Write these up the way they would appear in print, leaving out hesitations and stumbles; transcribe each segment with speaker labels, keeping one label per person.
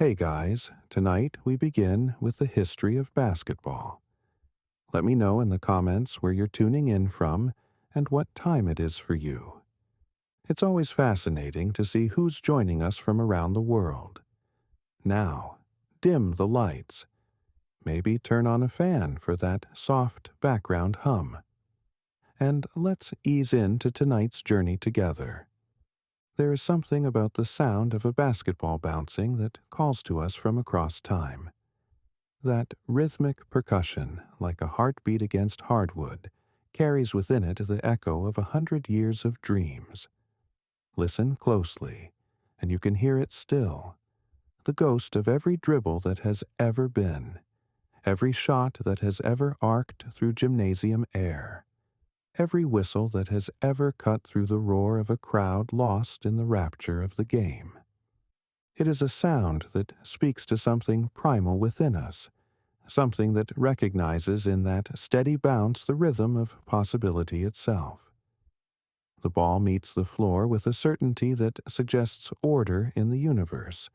Speaker 1: Hey guys, tonight we begin with the history of basketball. Let me know in the comments where you're tuning in from and what time it is for you. It's always fascinating to see who's joining us from around the world. Now, dim the lights. Maybe turn on a fan for that soft background hum. And let's ease into tonight's journey together. There is something about the sound of a basketball bouncing that calls to us from across time. That rhythmic percussion, like a heartbeat against hardwood, carries within it the echo of 100 years of dreams. Listen closely, and you can hear it still, the ghost of every dribble that has ever been, every shot that has ever arced through gymnasium air, every whistle that has ever cut through the roar of a crowd lost in the rapture of the game. It is a sound that speaks to something primal within us, something that recognizes in that steady bounce the rhythm of possibility itself. The ball meets the floor with a certainty that suggests order in the universe,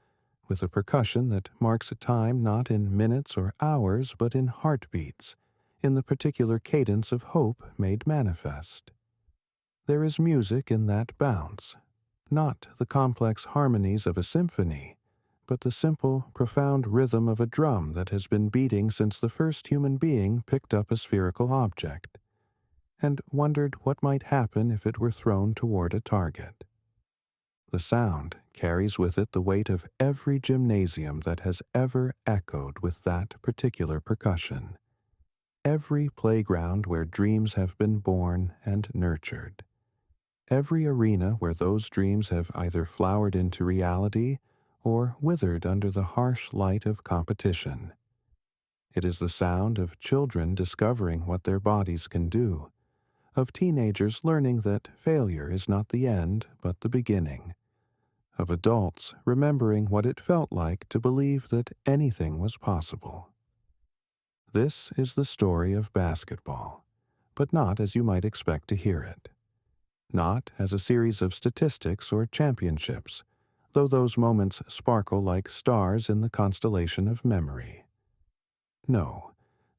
Speaker 1: with a percussion that marks a time not in minutes or hours but in heartbeats, in the particular cadence of hope made manifest. There is music in that bounce, not the complex harmonies of a symphony, but the simple, profound rhythm of a drum that has been beating since the first human being picked up a spherical object, and wondered what might happen if it were thrown toward a target. The sound carries with it the weight of every gymnasium that has ever echoed with that particular percussion, every playground where dreams have been born and nurtured, every arena where those dreams have either flowered into reality or withered under the harsh light of competition. It is the sound of children discovering what their bodies can do, of teenagers learning that failure is not the end but the beginning, of adults remembering what it felt like to believe that anything was possible. This is the story of basketball, but not as you might expect to hear it. Not as a series of statistics or championships, though those moments sparkle like stars in the constellation of memory. No,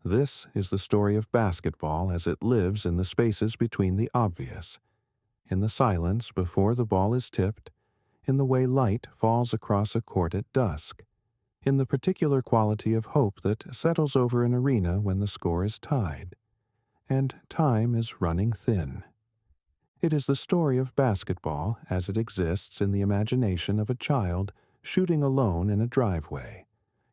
Speaker 1: this is the story of basketball as it lives in the spaces between the obvious, in the silence before the ball is tipped, in the way light falls across a court at dusk, in the particular quality of hope that settles over an arena when the score is tied, and time is running thin. It is the story of basketball as it exists in the imagination of a child shooting alone in a driveway,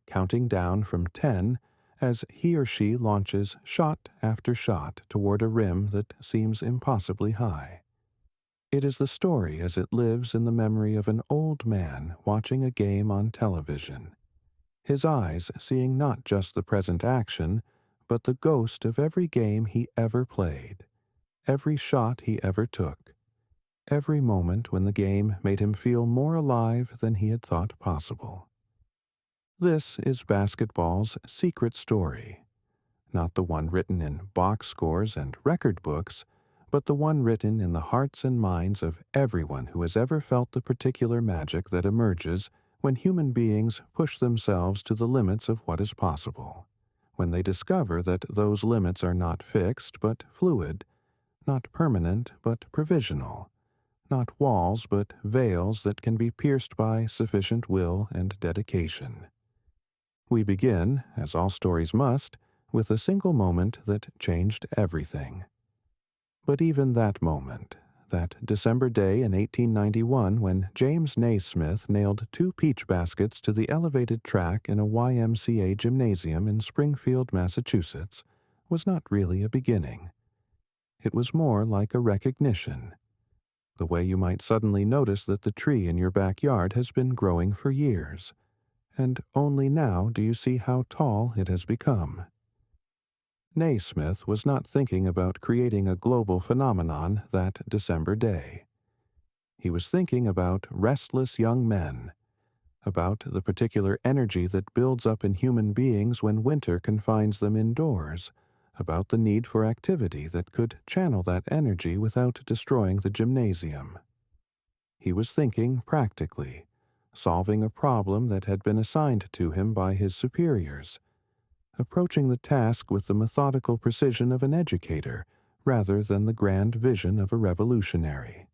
Speaker 1: counting down from 10 as he or she launches shot after shot toward a rim that seems impossibly high. It is the story as it lives in the memory of an old man watching a game on television, his eyes seeing not just the present action, but the ghost of every game he ever played, every shot he ever took, every moment when the game made him feel more alive than he had thought possible. This is basketball's secret story, not the one written in box scores and record books, but the one written in the hearts and minds of everyone who has ever felt the particular magic that emerges when human beings push themselves to the limits of what is possible, when they discover that those limits are not fixed but fluid, not permanent but provisional, not walls but veils that can be pierced by sufficient will and dedication. We begin, as all stories must, with a single moment that changed everything. But even that moment, that December day in 1891 when James Naismith nailed 2 peach baskets to the elevated track in a YMCA gymnasium in Springfield, Massachusetts, was not really a beginning. It was more like a recognition, the way you might suddenly notice that the tree in your backyard has been growing for years, and only now do you see how tall it has become. Naismith was not thinking about creating a global phenomenon that December day. He was thinking about restless young men, about the particular energy that builds up in human beings when winter confines them indoors, about the need for activity that could channel that energy without destroying the gymnasium. He was thinking practically, solving a problem that had been assigned to him by his superiors, approaching the task with the methodical precision of an educator rather than the grand vision of a revolutionary.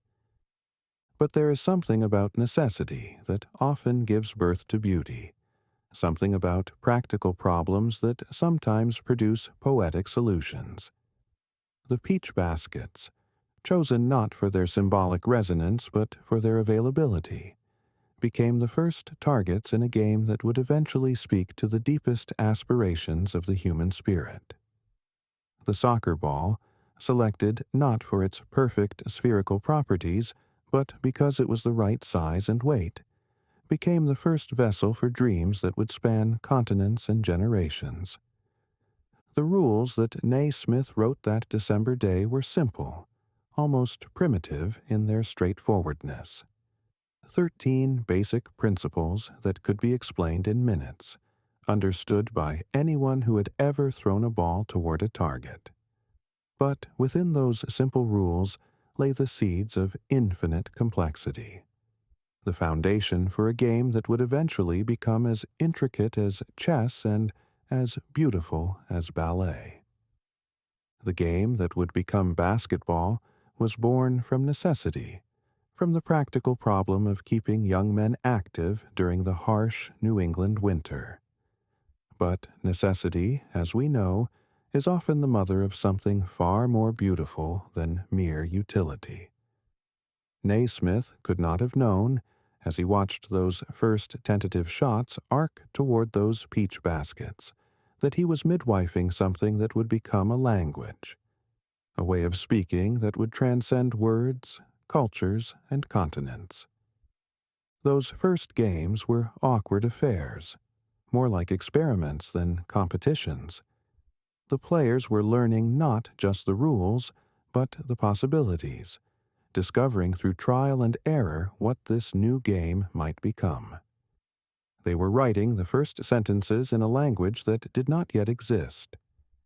Speaker 1: But there is something about necessity that often gives birth to beauty, something about practical problems that sometimes produce poetic solutions. The peach baskets, chosen not for their symbolic resonance but for their availability, became the first targets in a game that would eventually speak to the deepest aspirations of the human spirit. The soccer ball, selected not for its perfect spherical properties, but because it was the right size and weight, became the first vessel for dreams that would span continents and generations. The rules that Naismith wrote that December day were simple, almost primitive in their straightforwardness. 13 basic principles that could be explained in minutes, understood by anyone who had ever thrown a ball toward a target. But within those simple rules lay the seeds of infinite complexity, the foundation for a game that would eventually become as intricate as chess and as beautiful as ballet. The game that would become basketball was born from necessity, from the practical problem of keeping young men active during the harsh New England winter. But necessity, as we know, is often the mother of something far more beautiful than mere utility. Naismith could not have known, as he watched those first tentative shots arc toward those peach baskets, that he was midwifing something that would become a language, a way of speaking that would transcend words, cultures, and continents. Those first games were awkward affairs, more like experiments than competitions. The players were learning not just the rules, but the possibilities, discovering through trial and error what this new game might become. They were writing the first sentences in a language that did not yet exist,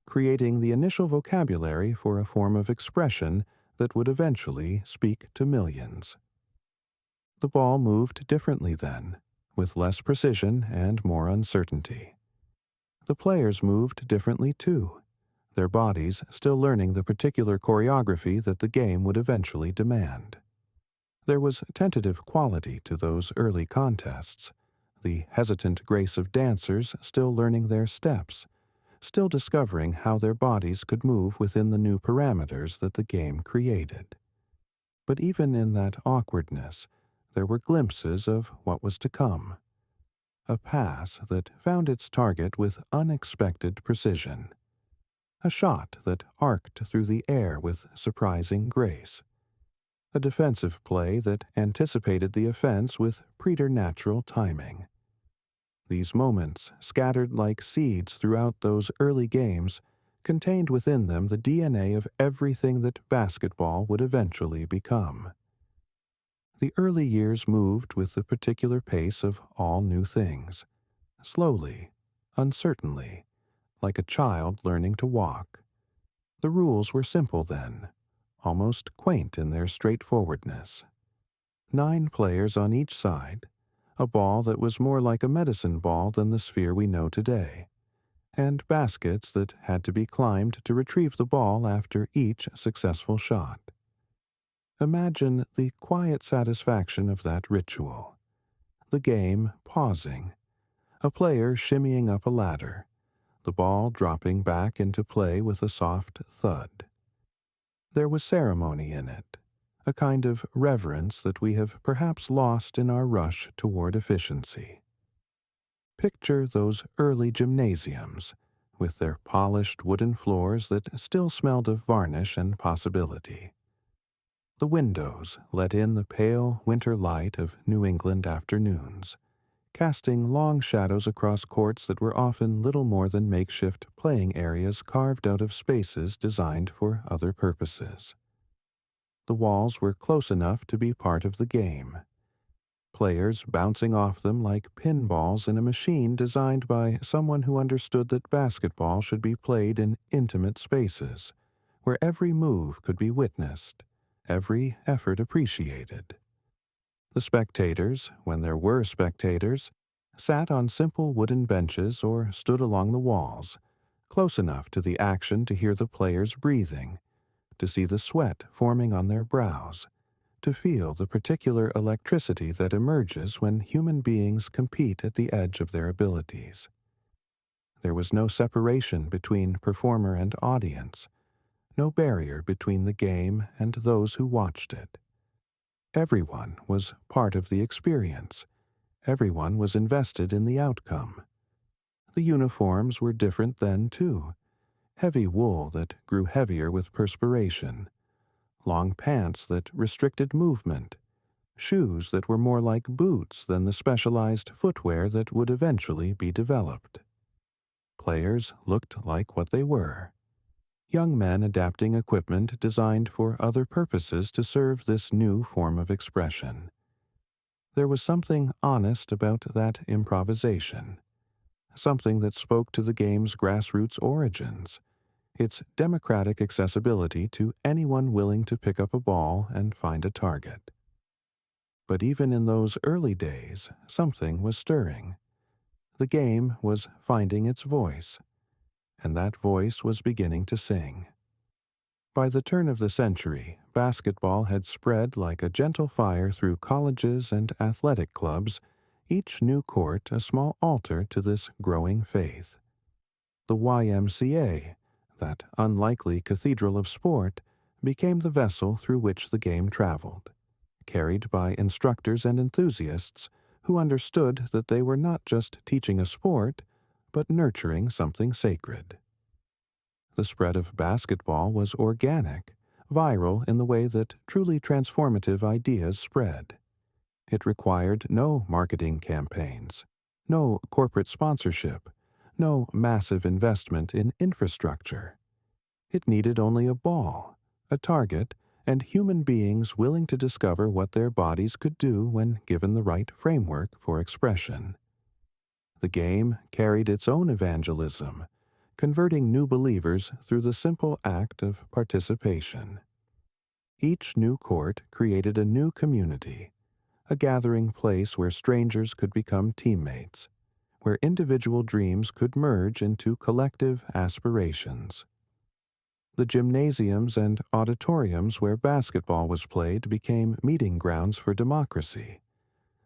Speaker 1: creating the initial vocabulary for a form of expression that would eventually speak to millions. The ball moved differently then, with less precision and more uncertainty. The players moved differently too, their bodies still learning the particular choreography that the game would eventually demand. There was tentative quality to those early contests, the hesitant grace of dancers still learning their steps, still discovering how their bodies could move within the new parameters that the game created. But even in that awkwardness, there were glimpses of what was to come. A pass that found its target with unexpected precision. A shot that arced through the air with surprising grace. A defensive play that anticipated the offense with preternatural timing. These moments, scattered like seeds throughout those early games, contained within them the DNA of everything that basketball would eventually become. The early years moved with the particular pace of all new things, slowly, uncertainly, like a child learning to walk. The rules were simple then, almost quaint in their straightforwardness. 9 players on each side, a ball that was more like a medicine ball than the sphere we know today, and baskets that had to be climbed to retrieve the ball after each successful shot. Imagine the quiet satisfaction of that ritual. The game pausing, a player shimmying up a ladder, the ball dropping back into play with a soft thud. There was ceremony in it, a kind of reverence that we have perhaps lost in our rush toward efficiency. Picture those early gymnasiums, with their polished wooden floors that still smelled of varnish and possibility. The windows let in the pale winter light of New England afternoons, casting long shadows across courts that were often little more than makeshift playing areas carved out of spaces designed for other purposes. The walls were close enough to be part of the game, players bouncing off them like pinballs in a machine designed by someone who understood that basketball should be played in intimate spaces, where every move could be witnessed, every effort appreciated. The spectators, when there were spectators, sat on simple wooden benches or stood along the walls, close enough to the action to hear the players breathing, to see the sweat forming on their brows, to feel the particular electricity that emerges when human beings compete at the edge of their abilities. There was no separation between performer and audience, no barrier between the game and those who watched it. Everyone was part of the experience. Everyone was invested in the outcome. The uniforms were different then, too. Heavy wool that grew heavier with perspiration, long pants that restricted movement, shoes that were more like boots than the specialized footwear that would eventually be developed. Players looked like what they were. Young men adapting equipment designed for other purposes to serve this new form of expression. There was something honest about that improvisation, something that spoke to the game's grassroots origins, its democratic accessibility to anyone willing to pick up a ball and find a target. But even in those early days, something was stirring. The game was finding its voice, and that voice was beginning to sing. By the turn of the century, basketball had spread like a gentle fire through colleges and athletic clubs, each new court a small altar to this growing faith. The YMCA, that unlikely cathedral of sport, became the vessel through which the game traveled, carried by instructors and enthusiasts who understood that they were not just teaching a sport, but nurturing something sacred. The spread of basketball was organic, viral in the way that truly transformative ideas spread. It required no marketing campaigns, no corporate sponsorship, no massive investment in infrastructure. It needed only a ball, a target, and human beings willing to discover what their bodies could do when given the right framework for expression. The game carried its own evangelism, converting new believers through the simple act of participation. Each new court created a new community, a gathering place where strangers could become teammates, where individual dreams could merge into collective aspirations. The gymnasiums and auditoriums where basketball was played became meeting grounds for democracy,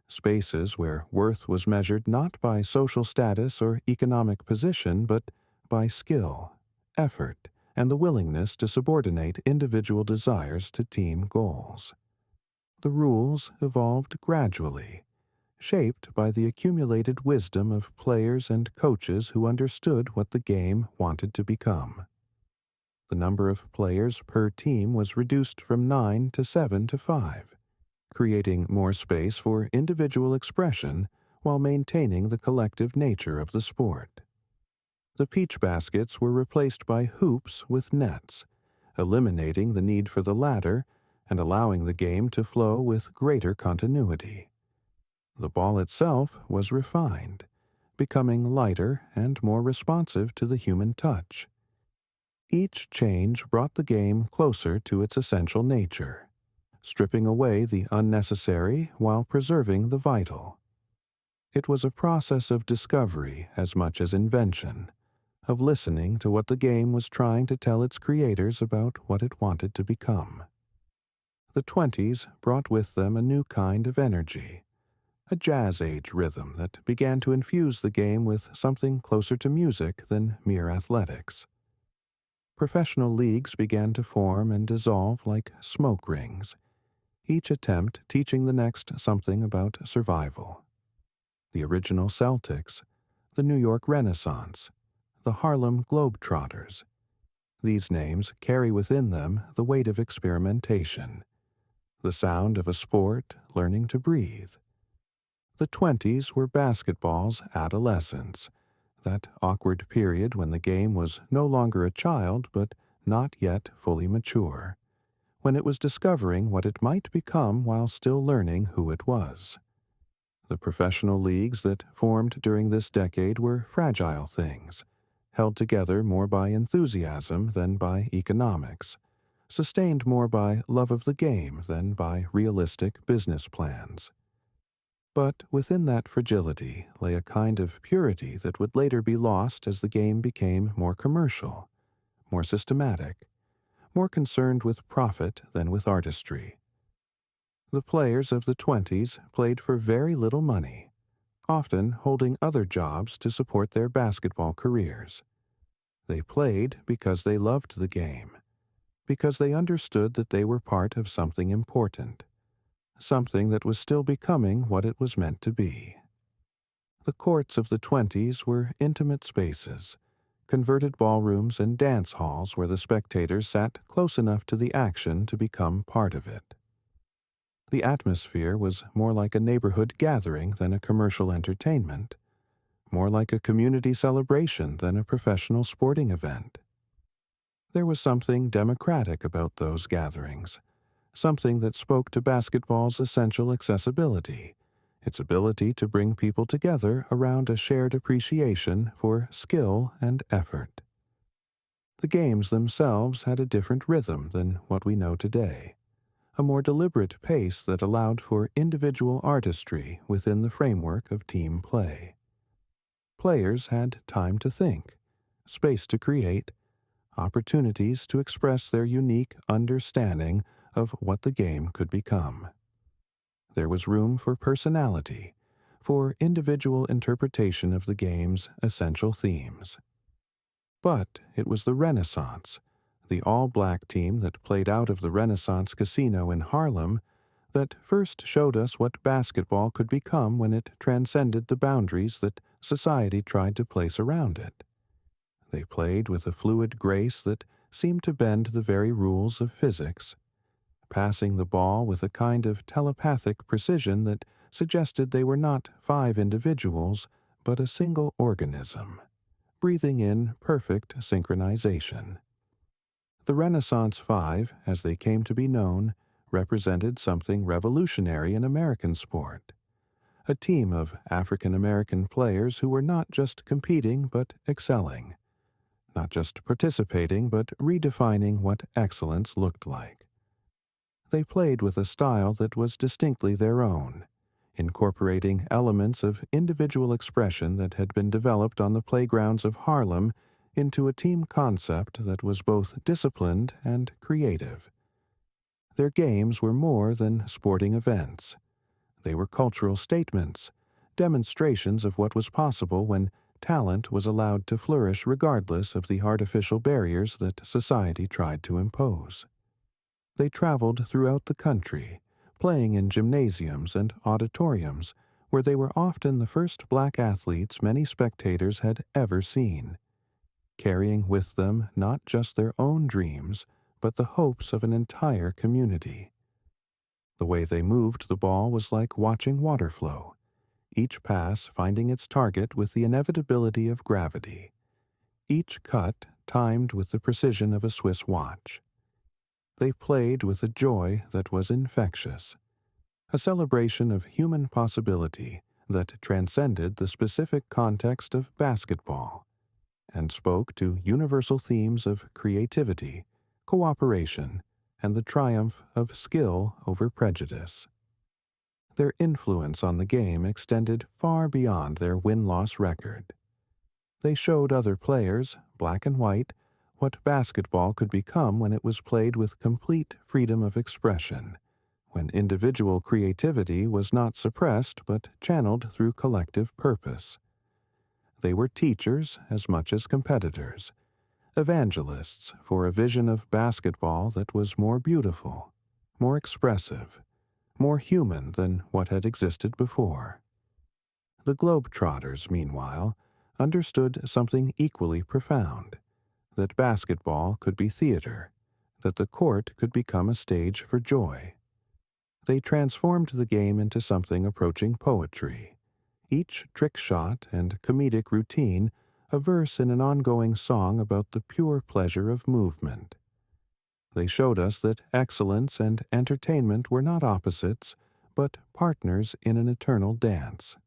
Speaker 1: spaces where worth was measured not by social status or economic position, but by skill, effort, and the willingness to subordinate individual desires to team goals. The rules evolved gradually, shaped by the accumulated wisdom of players and coaches who understood what the game wanted to become. The number of players per team was reduced from 9 to 7 to 5, creating more space for individual expression while maintaining the collective nature of the sport. The peach baskets were replaced by hoops with nets, eliminating the need for the latter and allowing the game to flow with greater continuity. The ball itself was refined, becoming lighter and more responsive to the human touch. Each change brought the game closer to its essential nature, stripping away the unnecessary while preserving the vital. It was a process of discovery as much as invention, of listening to what the game was trying to tell its creators about what it wanted to become. The 20s brought with them a new kind of energy, a jazz-age rhythm that began to infuse the game with something closer to music than mere athletics. Professional leagues began to form and dissolve like smoke rings, each attempt teaching the next something about survival. The original Celtics, the New York Renaissance, the Harlem Globetrotters. These names carry within them the weight of experimentation, the sound of a sport learning to breathe. The 20s were basketball's adolescence, that awkward period when the game was no longer a child but not yet fully mature, when it was discovering what it might become while still learning who it was. The professional leagues that formed during this decade were fragile things, held together more by enthusiasm than by economics, sustained more by love of the game than by realistic business plans. But within that fragility lay a kind of purity that would later be lost as the game became more commercial, more systematic, more concerned with profit than with artistry. The players of the 20s played for very little money, often holding other jobs to support their basketball careers. They played because they loved the game, because they understood that they were part of something important, something that was still becoming what it was meant to be. The courts of the 20s were intimate spaces, converted ballrooms and dance halls where the spectators sat close enough to the action to become part of it. The atmosphere was more like a neighborhood gathering than a commercial entertainment, more like a community celebration than a professional sporting event. There was something democratic about those gatherings, something that spoke to basketball's essential accessibility, its ability to bring people together around a shared appreciation for skill and effort. The games themselves had a different rhythm than what we know today, a more deliberate pace that allowed for individual artistry within the framework of team play. Players had time to think, space to create, opportunities to express their unique understanding of what the game could become. There was room for personality, for individual interpretation of the game's essential themes. But it was the Renaissance, the all-black team that played out of the Renaissance Casino in Harlem, that first showed us what basketball could become when it transcended the boundaries that society tried to place around it. They played with a fluid grace that seemed to bend the very rules of physics, passing the ball with a kind of telepathic precision that suggested they were not 5 individuals, but a single organism, breathing in perfect synchronization. The Renaissance Five, as they came to be known, represented something revolutionary in American sport. A team of African American players who were not just competing but excelling, not just participating but redefining what excellence looked like. They played with a style that was distinctly their own, incorporating elements of individual expression that had been developed on the playgrounds of Harlem into a team concept that was both disciplined and creative. Their games were more than sporting events. They were cultural statements, demonstrations of what was possible when talent was allowed to flourish regardless of the artificial barriers that society tried to impose. They traveled throughout the country, playing in gymnasiums and auditoriums where they were often the first black athletes many spectators had ever seen, carrying with them not just their own dreams, but the hopes of an entire community. The way they moved the ball was like watching water flow, each pass finding its target with the inevitability of gravity, each cut timed with the precision of a Swiss watch. They played with a joy that was infectious, a celebration of human possibility that transcended the specific context of basketball and spoke to universal themes of creativity, cooperation, and the triumph of skill over prejudice. Their influence on the game extended far beyond their win-loss record. They showed other players, black and white, what basketball could become when it was played with complete freedom of expression, when individual creativity was not suppressed but channeled through collective purpose. They were teachers as much as competitors, evangelists for a vision of basketball that was more beautiful, more expressive, more human than what had existed before. The Globetrotters, meanwhile, understood something equally profound, that basketball could be theater, that the court could become a stage for joy. They transformed the game into something approaching poetry, each trick shot and comedic routine a verse in an ongoing song about the pure pleasure of movement. They showed us that excellence and entertainment were not opposites, but partners in an eternal dance.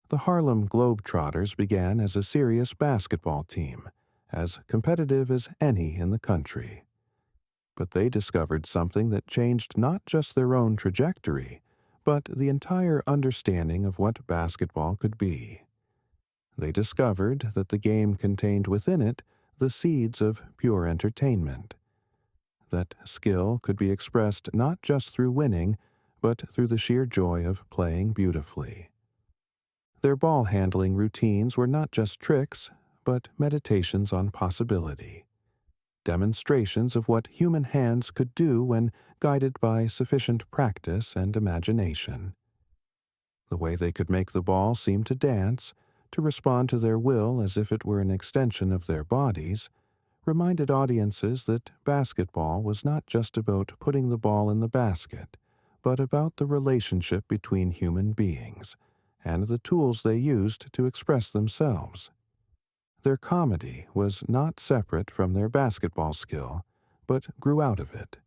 Speaker 1: The Harlem Globetrotters began as a serious basketball team, as competitive as any in the country. But they discovered something that changed not just their own trajectory, but the entire understanding of what basketball could be. They discovered that the game contained within it the seeds of pure entertainment, that skill could be expressed not just through winning, but through the sheer joy of playing beautifully. Their ball handling routines were not just tricks, but meditations on possibility, demonstrations of what human hands could do when guided by sufficient practice and imagination. The way they could make the ball seem to dance, to respond to their will as if it were an extension of their bodies, reminded audiences that basketball was not just about putting the ball in the basket, but about the relationship between human beings and the tools they used to express themselves. Their comedy was not separate from their basketball skill, but grew out of it,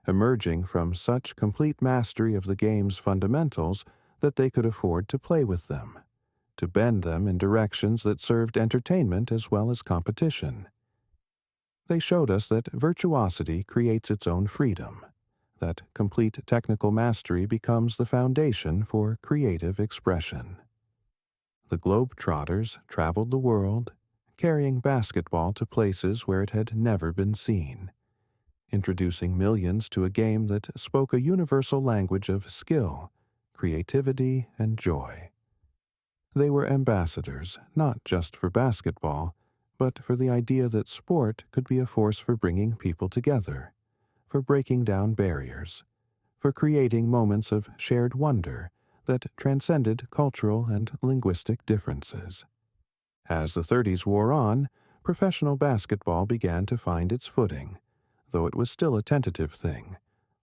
Speaker 1: emerging from such complete mastery of the game's fundamentals that they could afford to play with them, to bend them in directions that served entertainment as well as competition. They showed us that virtuosity creates its own freedom, that complete technical mastery becomes the foundation for creative expression. The Globetrotters traveled the world, carrying basketball to places where it had never been seen, introducing millions to a game that spoke a universal language of skill, creativity, and joy. They were ambassadors not just for basketball, but for the idea that sport could be a force for bringing people together, for breaking down barriers, for creating moments of shared wonder that transcended cultural and linguistic differences. As the 30s wore on, professional basketball began to find its footing, though it was still a tentative thing,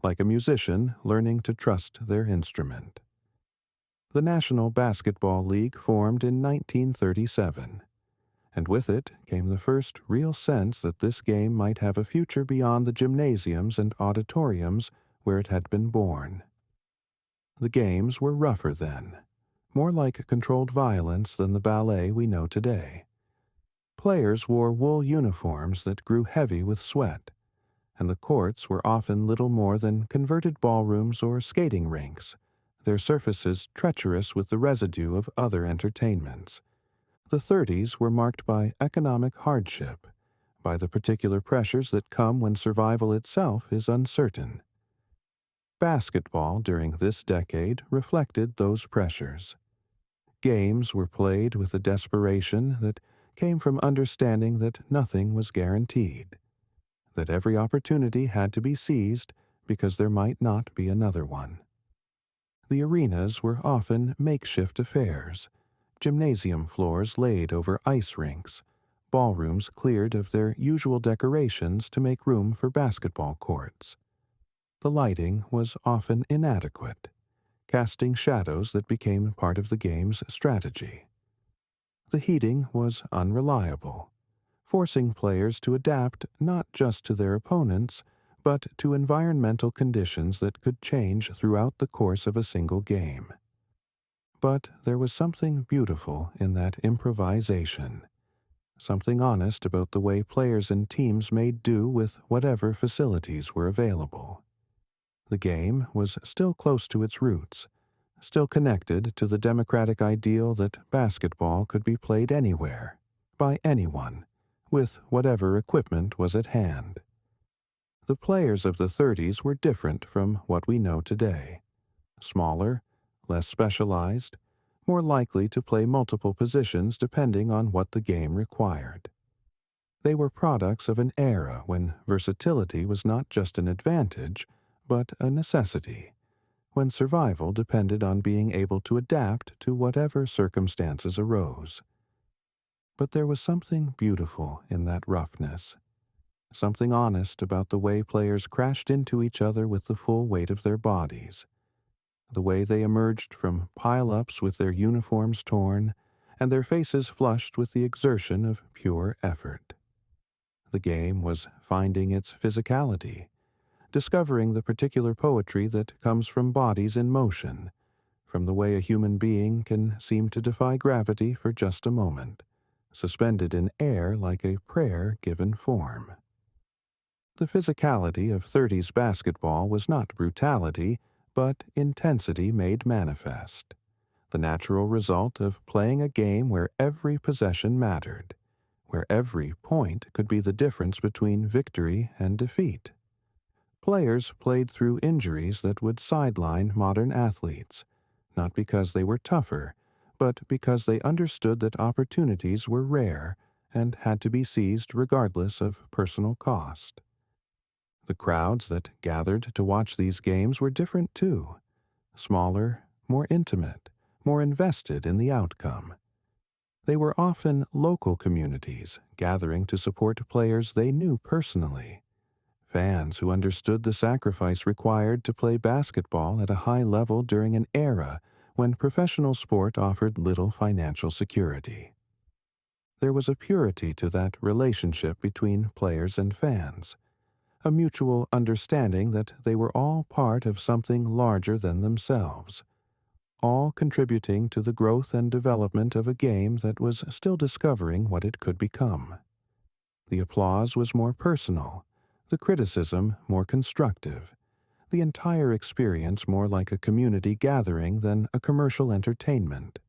Speaker 1: like a musician learning to trust their instrument. The National Basketball League formed in 1937, and with it came the first real sense that this game might have a future beyond the gymnasiums and auditoriums where it had been born. The games were rougher then, more like controlled violence than the ballet we know today. Players wore wool uniforms that grew heavy with sweat, and the courts were often little more than converted ballrooms or skating rinks, their surfaces treacherous with the residue of other entertainments. The 30s were marked by economic hardship, by the particular pressures that come when survival itself is uncertain. Basketball during this decade reflected those pressures. Games were played with a desperation that came from understanding that nothing was guaranteed, that every opportunity had to be seized because there might not be another one. The arenas were often makeshift affairs, gymnasium floors laid over ice rinks, ballrooms cleared of their usual decorations to make room for basketball courts. The lighting was often inadequate, casting shadows that became part of the game's strategy. The heating was unreliable, forcing players to adapt not just to their opponents, but to environmental conditions that could change throughout the course of a single game. But there was something beautiful in that improvisation, something honest about the way players and teams made do with whatever facilities were available. The game was still close to its roots, still connected to the democratic ideal that basketball could be played anywhere, by anyone, with whatever equipment was at hand. The players of the 30s were different from what we know today. Smaller, less specialized, more likely to play multiple positions depending on what the game required. They were products of an era when versatility was not just an advantage, but a necessity, when survival depended on being able to adapt to whatever circumstances arose. But there was something beautiful in that roughness, something honest about the way players crashed into each other with the full weight of their bodies, the way they emerged from pile-ups with their uniforms torn and their faces flushed with the exertion of pure effort. The game was finding its physicality, discovering the particular poetry that comes from bodies in motion, from the way a human being can seem to defy gravity for just a moment, suspended in air like a prayer given form. The physicality of 30s basketball was not brutality, but intensity made manifest, the natural result of playing a game where every possession mattered, where every point could be the difference between victory and defeat. Players played through injuries that would sideline modern athletes, not because they were tougher, but because they understood that opportunities were rare and had to be seized regardless of personal cost. The crowds that gathered to watch these games were different too, smaller, more intimate, more invested in the outcome. They were often local communities gathering to support players they knew personally, fans who understood the sacrifice required to play basketball at a high level during an era when professional sport offered little financial security. There was a purity to that relationship between players and fans, a mutual understanding that they were all part of something larger than themselves, all contributing to the growth and development of a game that was still discovering what it could become. The applause was more personal, the criticism more constructive, the entire experience more like a community gathering than a commercial entertainment.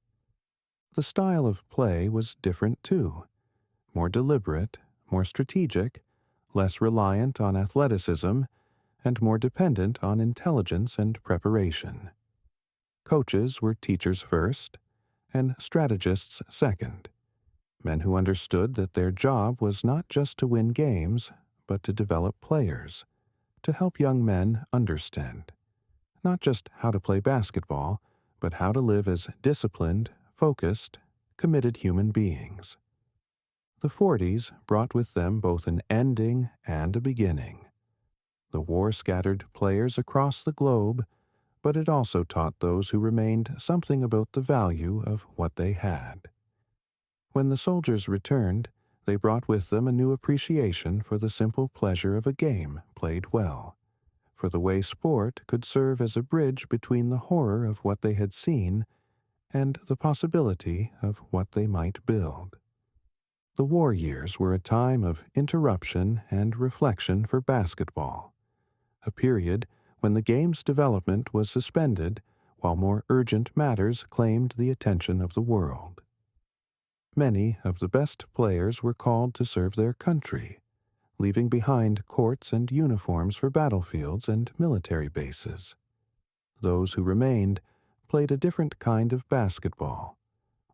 Speaker 1: The style of play was different too, more deliberate, more strategic, less reliant on athleticism, and more dependent on intelligence and preparation. Coaches were teachers first, and strategists second, men who understood that their job was not just to win games, but to develop players, to help young men understand, not just how to play basketball, but how to live as disciplined, focused, committed human beings. The 40s brought with them both an ending and a beginning. The war scattered players across the globe, but it also taught those who remained something about the value of what they had. When the soldiers returned, they brought with them a new appreciation for the simple pleasure of a game played well, for the way sport could serve as a bridge between the horror of what they had seen and the possibility of what they might build. The war years were a time of interruption and reflection for basketball, a period when the game's development was suspended while more urgent matters claimed the attention of the world. Many of the best players were called to serve their country, leaving behind courts and uniforms for battlefields and military bases. Those who remained played a different kind of basketball,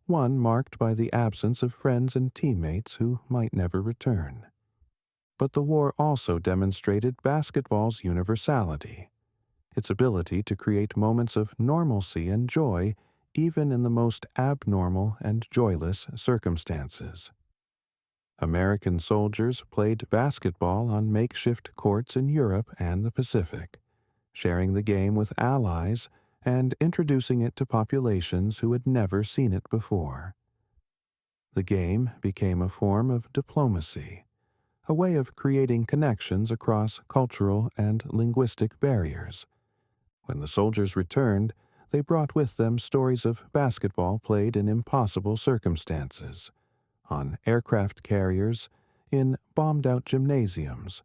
Speaker 1: one marked by the absence of friends and teammates who might never return. But the war also demonstrated basketball's universality, its ability to create moments of normalcy and joy even in the most abnormal and joyless circumstances. American soldiers played basketball on makeshift courts in Europe and the Pacific, sharing the game with allies and introducing it to populations who had never seen it before. The game became a form of diplomacy, a way of creating connections across cultural and linguistic barriers. When the soldiers returned, they brought with them stories of basketball played in impossible circumstances, on aircraft carriers, in bombed-out gymnasiums,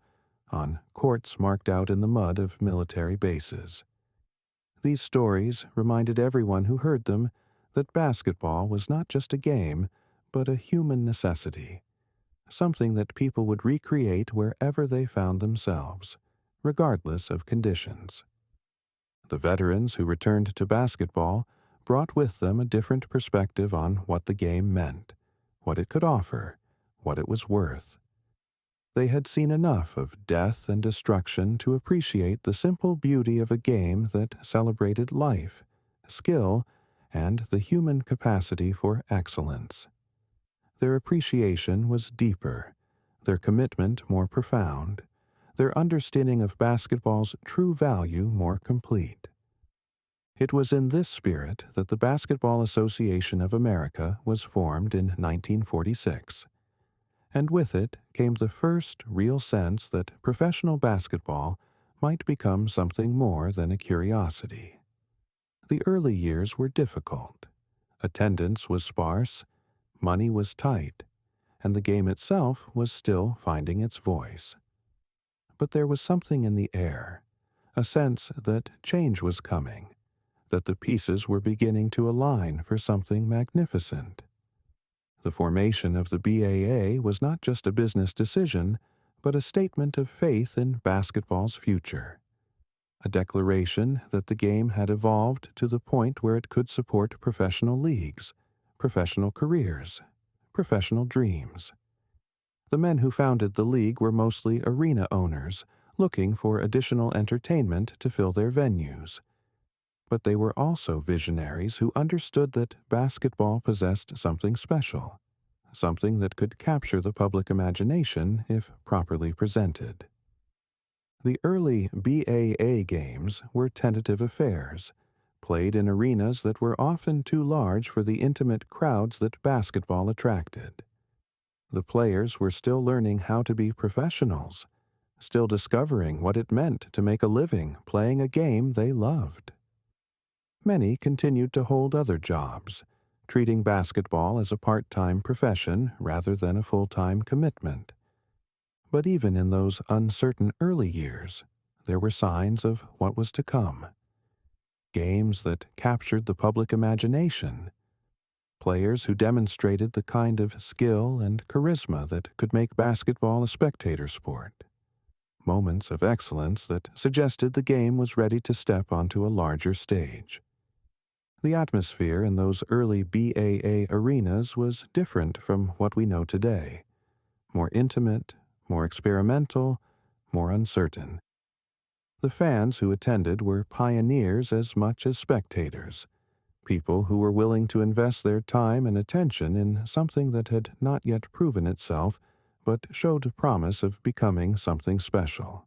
Speaker 1: on courts marked out in the mud of military bases. These stories reminded everyone who heard them that basketball was not just a game, but a human necessity, something that people would recreate wherever they found themselves, regardless of conditions. The veterans who returned to basketball brought with them a different perspective on what the game meant, what it could offer, what it was worth. They had seen enough of death and destruction to appreciate the simple beauty of a game that celebrated life, skill, and the human capacity for excellence. Their appreciation was deeper, their commitment more profound, their understanding of basketball's true value more complete. It was in this spirit that the Basketball Association of America was formed in 1946, and with it came the first real sense that professional basketball might become something more than a curiosity. The early years were difficult. Attendance was sparse, money was tight, and the game itself was still finding its voice. but there was something in the air, a sense that change was coming, that the pieces were beginning to align for something magnificent. The formation of the BAA was not just a business decision, but a statement of faith in basketball's future. A declaration that the game had evolved to the point where it could support professional leagues, professional careers, professional dreams. The men who founded the league were mostly arena owners, looking for additional entertainment to fill their venues. But they were also visionaries who understood that basketball possessed something special, something that could capture the public imagination if properly presented. The early BAA games were tentative affairs, played in arenas that were often too large for the intimate crowds that basketball attracted. The players were still learning how to be professionals, still discovering what it meant to make a living playing a game they loved. Many continued to hold other jobs, treating basketball as a part-time profession rather than a full-time commitment. But even in those uncertain early years, there were signs of what was to come. Games that captured the public imagination, players who demonstrated the kind of skill and charisma that could make basketball a spectator sport, moments of excellence that suggested the game was ready to step onto a larger stage. The atmosphere in those early BAA arenas was different from what we know today, more intimate, more experimental, more uncertain. The fans who attended were pioneers as much as spectators, people who were willing to invest their time and attention in something that had not yet proven itself, but showed promise of becoming something special.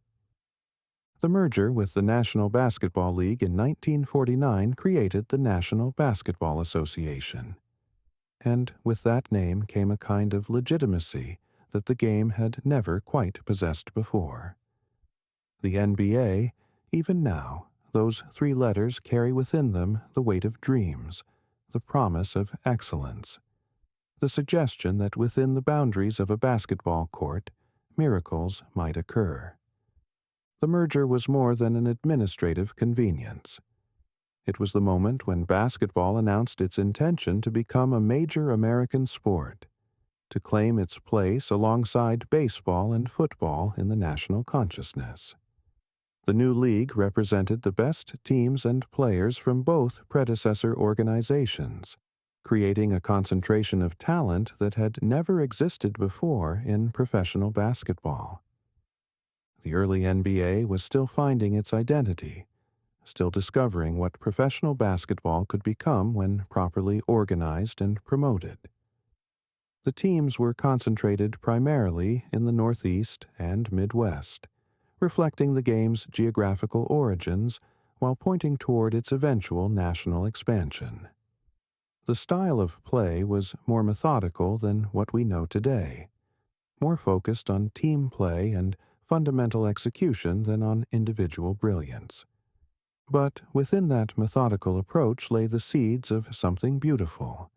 Speaker 1: The merger with the National Basketball League in 1949 created the National Basketball Association. And with that name came a kind of legitimacy that the game had never quite possessed before. The NBA, even now, those three letters carry within them the weight of dreams, the promise of excellence, the suggestion that within the boundaries of a basketball court, miracles might occur. The merger was more than an administrative convenience. It was the moment when basketball announced its intention to become a major American sport, to claim its place alongside baseball and football in the national consciousness. The new league represented the best teams and players from both predecessor organizations, creating a concentration of talent that had never existed before in professional basketball. The early NBA was still finding its identity, still discovering what professional basketball could become when properly organized and promoted. The teams were concentrated primarily in the Northeast and Midwest, reflecting the game's geographical origins while pointing toward its eventual national expansion. The style of play was more methodical than what we know today, more focused on team play and fundamental execution than on individual brilliance. But within that methodical approach lay the seeds of something beautiful,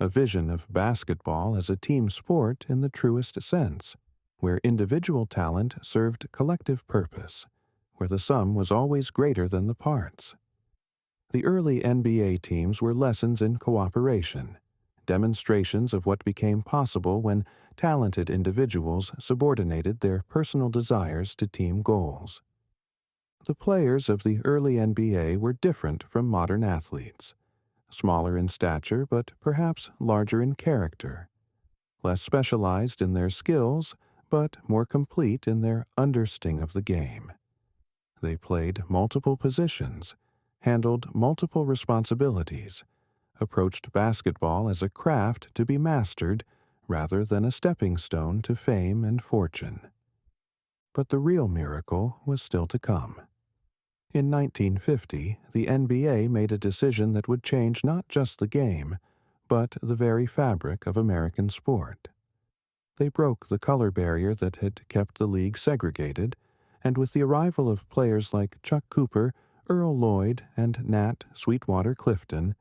Speaker 1: a vision of basketball as a team sport in the truest sense, where individual talent served collective purpose, where the sum was always greater than the parts. The early NBA teams were lessons in cooperation, demonstrations of what became possible when talented individuals subordinated their personal desires to team goals. The players of the early NBA were different from modern athletes, smaller in stature but perhaps larger in character, less specialized in their skills but more complete in their understanding of the game. They played multiple positions, handled multiple responsibilities, approached basketball as a craft to be mastered rather than a stepping stone to fame and fortune. But the real miracle was still to come. In 1950, the NBA made a decision that would change not just the game, but the very fabric of American sport. They broke the color barrier that had kept the league segregated, and with the arrival of players like Chuck Cooper, Earl Lloyd, and Nat Sweetwater Clifton,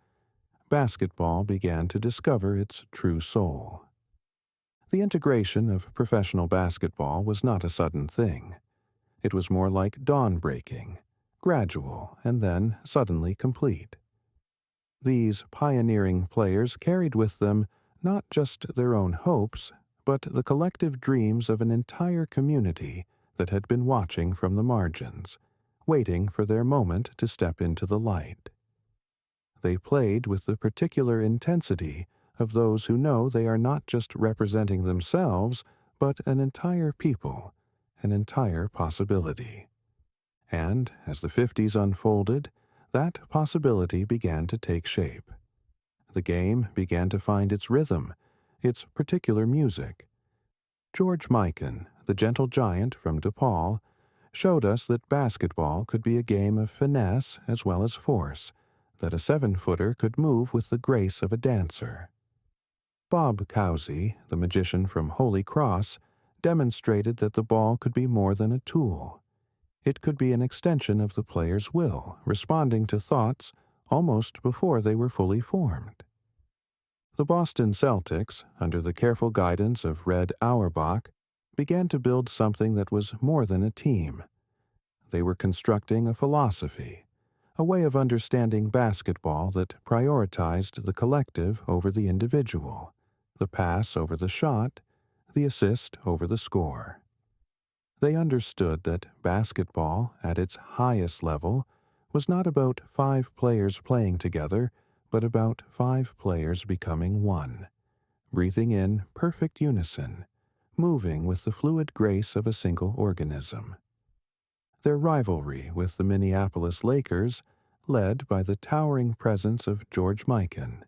Speaker 1: basketball began to discover its true soul. The integration of professional basketball was not a sudden thing. It was more like dawn breaking, gradual and then suddenly complete. These pioneering players carried with them not just their own hopes, but the collective dreams of an entire community that had been watching from the margins, waiting for their moment to step into the light. They played with the particular intensity of those who know they are not just representing themselves, but an entire people, an entire possibility. And as the 50s unfolded, that possibility began to take shape. The game began to find its rhythm, its particular music. George Mikan, the gentle giant from DePaul, showed us that basketball could be a game of finesse as well as force, that a 7-footer could move with the grace of a dancer. Bob Cousy, the magician from Holy Cross, demonstrated that the ball could be more than a tool. It could be an extension of the player's will, responding to thoughts almost before they were fully formed. The Boston Celtics, under the careful guidance of Red Auerbach, began to build something that was more than a team. They were constructing a philosophy, a way of understanding basketball that prioritized the collective over the individual, the pass over the shot, the assist over the score. They understood that basketball, at its highest level, was not about 5 players playing together, but about 5 players becoming one, breathing in perfect unison, moving with the fluid grace of a single organism. Their rivalry with the Minneapolis Lakers, led by the towering presence of George Mikan,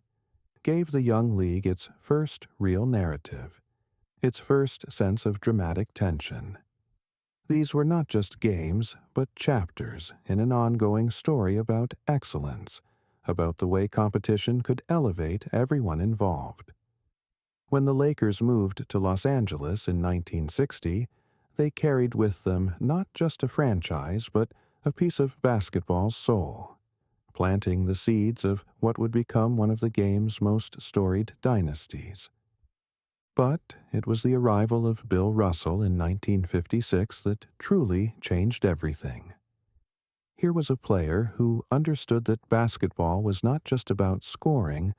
Speaker 1: gave the young league its first real narrative, its first sense of dramatic tension. These were not just games, but chapters in an ongoing story about excellence, about the way competition could elevate everyone involved. When the Lakers moved to Los Angeles in 1960, they carried with them not just a franchise, but a piece of basketball's soul, planting the seeds of what would become one of the game's most storied dynasties. But it was the arrival of Bill Russell in 1956 that truly changed everything. Here was a player who understood that basketball was not just about scoring,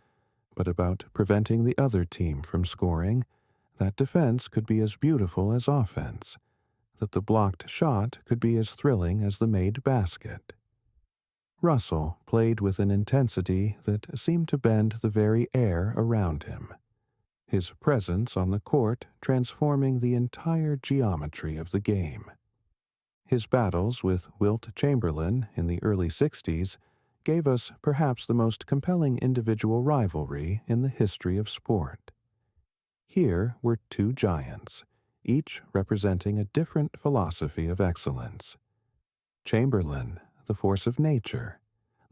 Speaker 1: but about preventing the other team from scoring, that defense could be as beautiful as offense, that the blocked shot could be as thrilling as the made basket. Russell played with an intensity that seemed to bend the very air around him, his presence on the court transforming the entire geometry of the game. His battles with Wilt Chamberlain in the early 60s gave us perhaps the most compelling individual rivalry in the history of sport. Here were 2 giants, each representing a different philosophy of excellence. Chamberlain, the force of nature,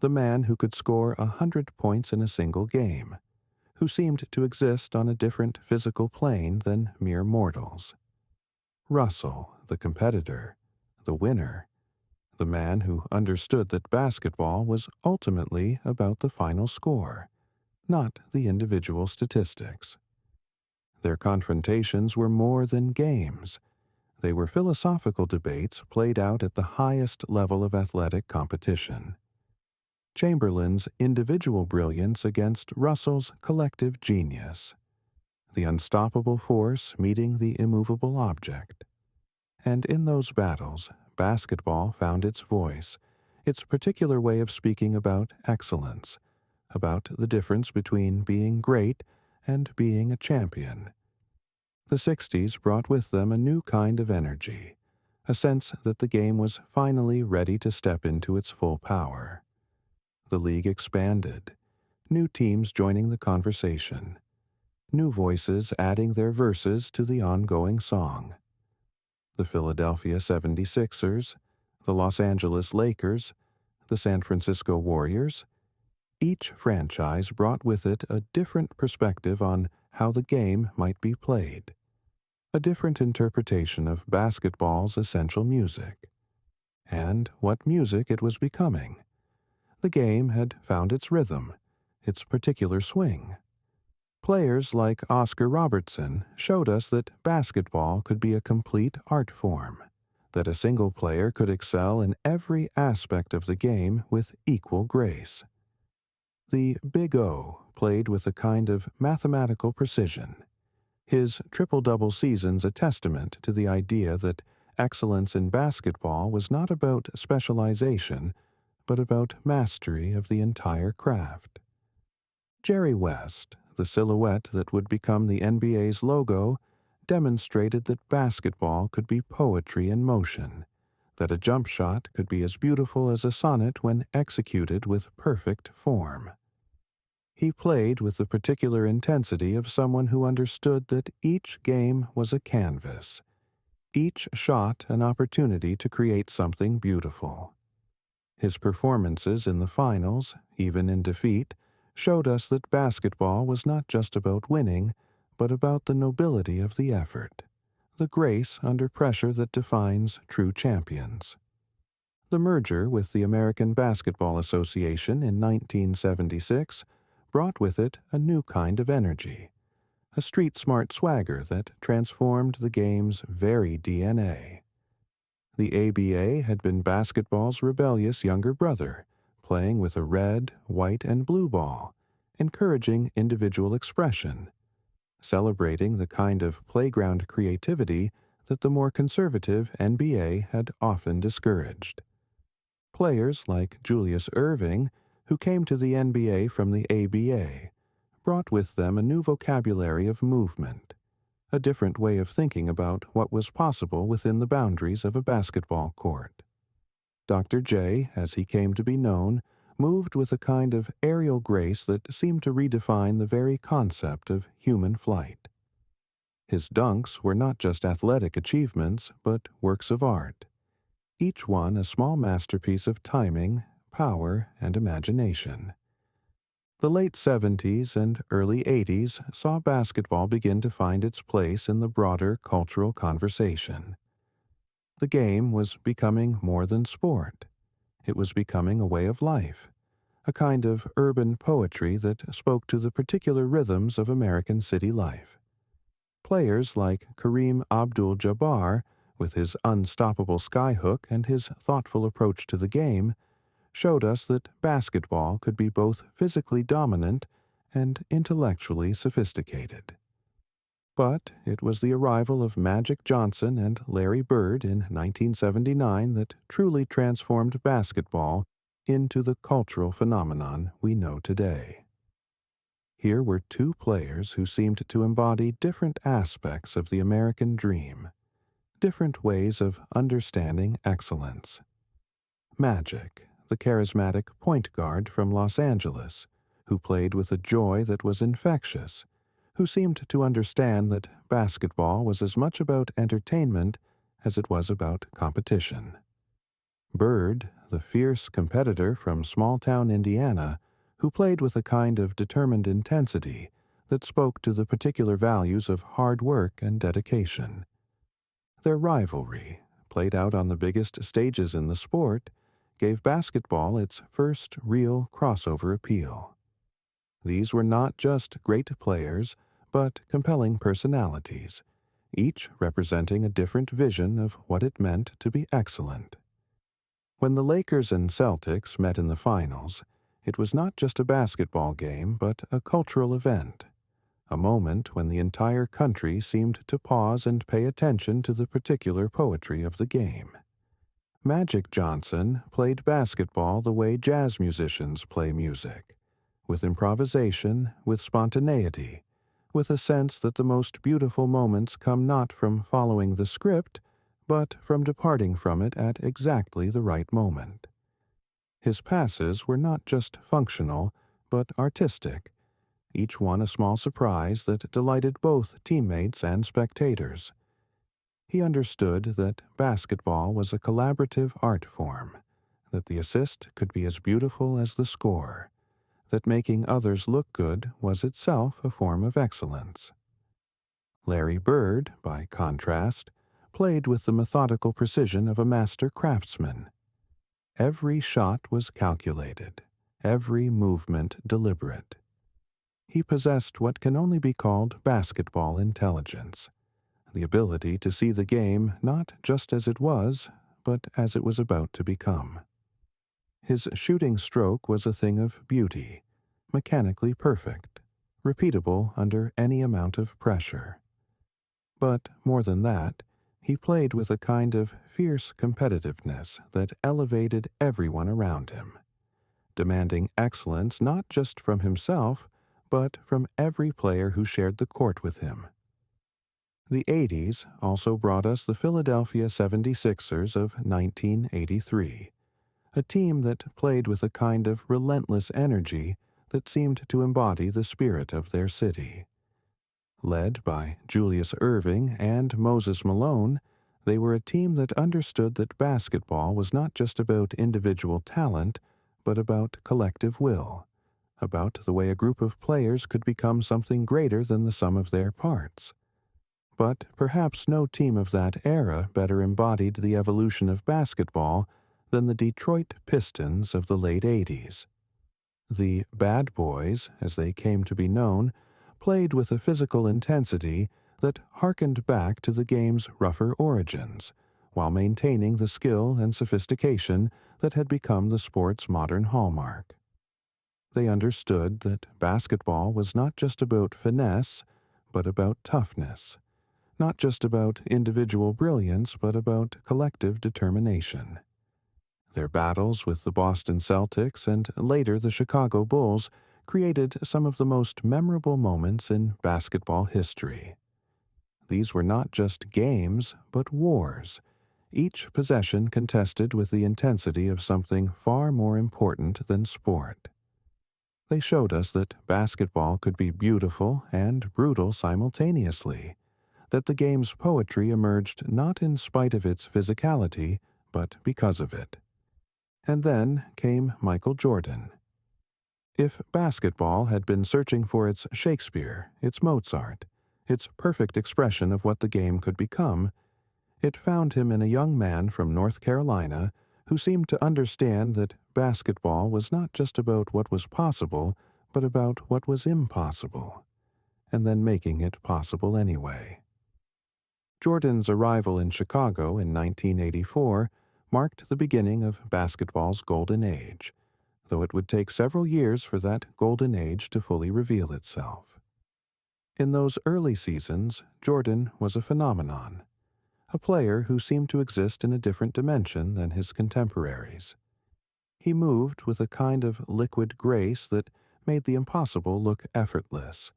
Speaker 1: the man who could score 100 points in a single game, who seemed to exist on a different physical plane than mere mortals. Russell, the competitor, the winner, the man who understood that basketball was ultimately about the final score, not the individual statistics. Their confrontations were more than games. They were philosophical debates played out at the highest level of athletic competition. Chamberlain's individual brilliance against Russell's collective genius, the unstoppable force meeting the immovable object. And in those battles, basketball found its voice, its particular way of speaking about excellence, about the difference between being great and being a champion. The 60s brought with them a new kind of energy, a sense that the game was finally ready to step into its full power. The league expanded, new teams joining the conversation, new voices adding their verses to the ongoing song. The Philadelphia 76ers, the Los Angeles Lakers, the San Francisco Warriors, each franchise brought with it a different perspective on how the game might be played, a different interpretation of basketball's essential music, and what music it was becoming. The game had found its rhythm, its particular swing. Players like Oscar Robertson showed us that basketball could be a complete art form, that a single player could excel in every aspect of the game with equal grace. The Big O played with a kind of mathematical precision. His triple-double season's a testament to the idea that excellence in basketball was not about specialization, but about mastery of the entire craft. Jerry West, the silhouette that would become the NBA's logo, demonstrated that basketball could be poetry in motion, that a jump shot could be as beautiful as a sonnet when executed with perfect form. He played with the particular intensity of someone who understood that each game was a canvas, each shot an opportunity to create something beautiful. His performances in the finals, even in defeat, showed us that basketball was not just about winning, but about the nobility of the effort, the grace under pressure that defines true champions. The merger with the American Basketball Association in 1976 brought with it a new kind of energy, a street-smart swagger that transformed the game's very DNA. The ABA had been basketball's rebellious younger brother, playing with a red, white, and blue ball, encouraging individual expression, celebrating the kind of playground creativity that the more conservative NBA had often discouraged. Players like Julius Erving, who came to the NBA from the ABA, brought with them a new vocabulary of movement, a different way of thinking about what was possible within the boundaries of a basketball court. Dr. J, as he came to be known, moved with a kind of aerial grace that seemed to redefine the very concept of human flight. His dunks were not just athletic achievements, but works of art, each one a small masterpiece of timing, power, and imagination. The late 70s and early 80s saw basketball begin to find its place in the broader cultural conversation. The game was becoming more than sport. It was becoming a way of life, a kind of urban poetry that spoke to the particular rhythms of American city life. Players like Kareem Abdul-Jabbar, with his unstoppable skyhook and his thoughtful approach to the game, showed us that basketball could be both physically dominant and intellectually sophisticated. But it was the arrival of Magic Johnson and Larry Bird in 1979 that truly transformed basketball into the cultural phenomenon we know today. Here were two players who seemed to embody different aspects of the American dream, different ways of understanding excellence. Magic, the charismatic point guard from Los Angeles, who played with a joy that was infectious, who seemed to understand that basketball was as much about entertainment as it was about competition. Bird, the fierce competitor from small-town Indiana, who played with a kind of determined intensity that spoke to the particular values of hard work and dedication. Their rivalry, played out on the biggest stages in the sport, gave basketball its first real crossover appeal. These were not just great players, but compelling personalities, each representing a different vision of what it meant to be excellent. When the Lakers and Celtics met in the finals, it was not just a basketball game, but a cultural event, a moment when the entire country seemed to pause and pay attention to the particular poetry of the game. Magic Johnson played basketball the way jazz musicians play music, with improvisation, with spontaneity, with a sense that the most beautiful moments come not from following the script, but from departing from it at exactly the right moment. His passes were not just functional, but artistic, each one a small surprise that delighted both teammates and spectators. He understood that basketball was a collaborative art form, that the assist could be as beautiful as the score, that making others look good was itself a form of excellence. Larry Bird, by contrast, played with the methodical precision of a master craftsman. Every shot was calculated, every movement deliberate. He possessed what can only be called basketball intelligence, the ability to see the game not just as it was, but as it was about to become. His shooting stroke was a thing of beauty, mechanically perfect, repeatable under any amount of pressure. But more than that, he played with a kind of fierce competitiveness that elevated everyone around him, demanding excellence not just from himself, but from every player who shared the court with him. The 80s also brought us the Philadelphia 76ers of 1983, a team that played with a kind of relentless energy that seemed to embody the spirit of their city. Led by Julius Erving and Moses Malone, they were a team that understood that basketball was not just about individual talent, but about collective will, about the way a group of players could become something greater than the sum of their parts. But perhaps no team of that era better embodied the evolution of basketball than the Detroit Pistons of the late 80s. The Bad Boys, as they came to be known, played with a physical intensity that harkened back to the game's rougher origins, while maintaining the skill and sophistication that had become the sport's modern hallmark. They understood that basketball was not just about finesse, but about toughness, not just about individual brilliance, but about collective determination. Their battles with the Boston Celtics and later the Chicago Bulls created some of the most memorable moments in basketball history. These were not just games, but wars, each possession contested with the intensity of something far more important than sport. They showed us that basketball could be beautiful and brutal simultaneously, that the game's poetry emerged not in spite of its physicality, but because of it. And then came Michael Jordan. If basketball had been searching for its Shakespeare, its Mozart, its perfect expression of what the game could become, it found him in a young man from North Carolina who seemed to understand that basketball was not just about what was possible, but about what was impossible, and then making it possible anyway. Jordan's arrival in Chicago in 1984 marked the beginning of basketball's golden age, though it would take several years for that golden age to fully reveal itself. In those early seasons, Jordan was a phenomenon, a player who seemed to exist in a different dimension than his contemporaries. He moved with a kind of liquid grace that made the impossible look effortless,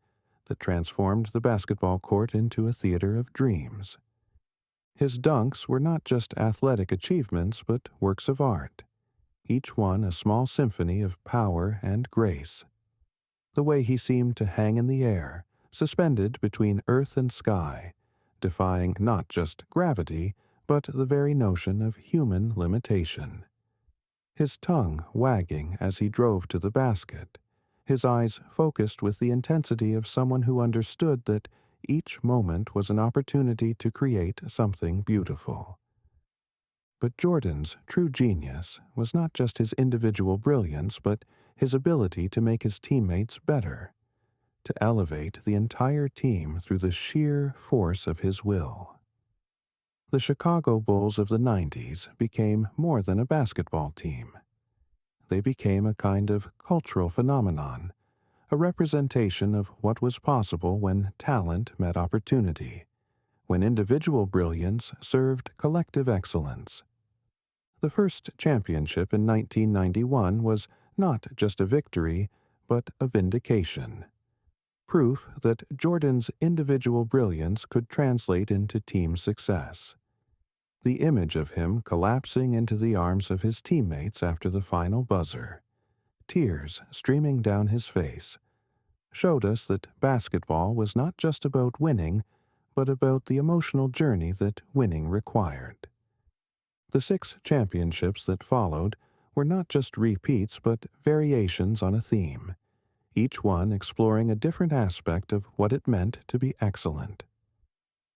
Speaker 1: that transformed the basketball court into a theater of dreams. His dunks were not just athletic achievements, but works of art, each one a small symphony of power and grace. The way he seemed to hang in the air, suspended between earth and sky, defying not just gravity, but the very notion of human limitation. His tongue wagging as he drove to the basket, his eyes focused with the intensity of someone who understood that each moment was an opportunity to create something beautiful. But Jordan's true genius was not just his individual brilliance, but his ability to make his teammates better, to elevate the entire team through the sheer force of his will. The Chicago Bulls of the 90s became more than a basketball team. They became a kind of cultural phenomenon, a representation of what was possible when talent met opportunity, when individual brilliance served collective excellence. The first championship in 1991 was not just a victory, but a vindication. Proof that Jordan's individual brilliance could translate into team success. The image of him collapsing into the arms of his teammates after the final buzzer, tears streaming down his face, showed us that basketball was not just about winning, but about the emotional journey that winning required. The 6 championships that followed were not just repeats but variations on a theme, each one exploring a different aspect of what it meant to be excellent.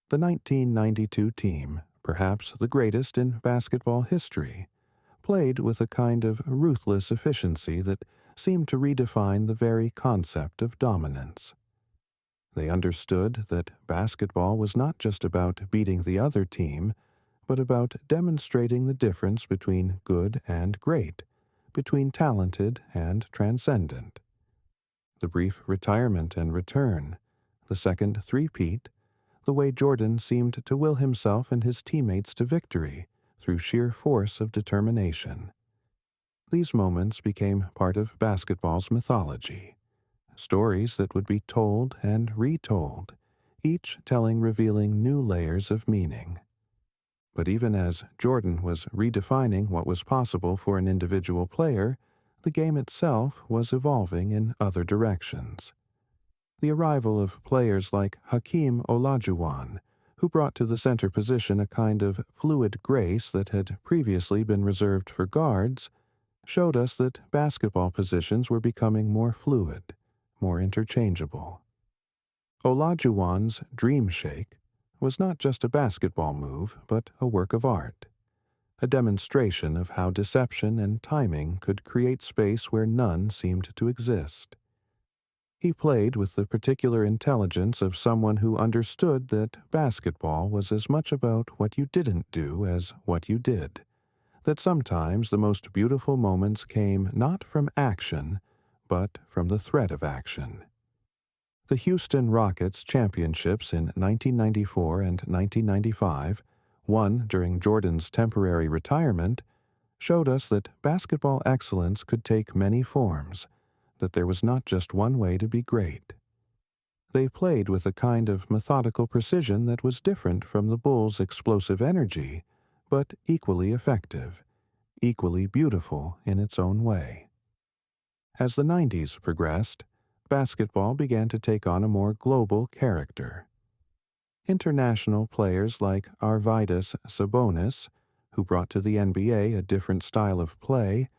Speaker 1: The 1992 team, perhaps the greatest in basketball history, played with a kind of ruthless efficiency that seemed to redefine the very concept of dominance. They understood that basketball was not just about beating the other team, but about demonstrating the difference between good and great, between talented and transcendent. The brief retirement and return, the second three-peat, the way Jordan seemed to will himself and his teammates to victory through sheer force of determination. These moments became part of basketball's mythology, stories that would be told and retold, each telling revealing new layers of meaning. But even as Jordan was redefining what was possible for an individual player, the game itself was evolving in other directions. The arrival of players like Hakeem Olajuwon, who brought to the center position a kind of fluid grace that had previously been reserved for guards, showed us that basketball positions were becoming more fluid, more interchangeable. Olajuwon's Dream Shake was not just a basketball move, but a work of art, a demonstration of how deception and timing could create space where none seemed to exist. He played with the particular intelligence of someone who understood that basketball was as much about what you didn't do as what you did, that sometimes the most beautiful moments came not from action, but from the threat of action. The Houston Rockets championships in 1994 and 1995, won during Jordan's temporary retirement, showed us that basketball excellence could take many forms, that there was not just one way to be great. They played with a kind of methodical precision that was different from the Bulls' explosive energy, but equally effective, equally beautiful in its own way. As the 90s progressed, basketball began to take on a more global character. International players like Arvydas Sabonis, who brought to the NBA a different style of play,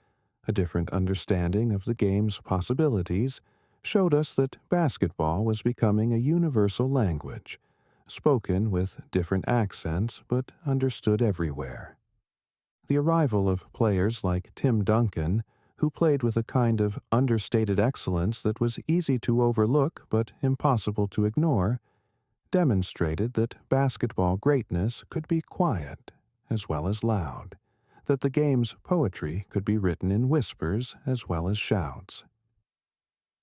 Speaker 1: a different understanding of the game's possibilities, showed us that basketball was becoming a universal language, spoken with different accents but understood everywhere. The arrival of players like Tim Duncan, who played with a kind of understated excellence that was easy to overlook but impossible to ignore, demonstrated that basketball greatness could be quiet as well as loud, that the game's poetry could be written in whispers as well as shouts.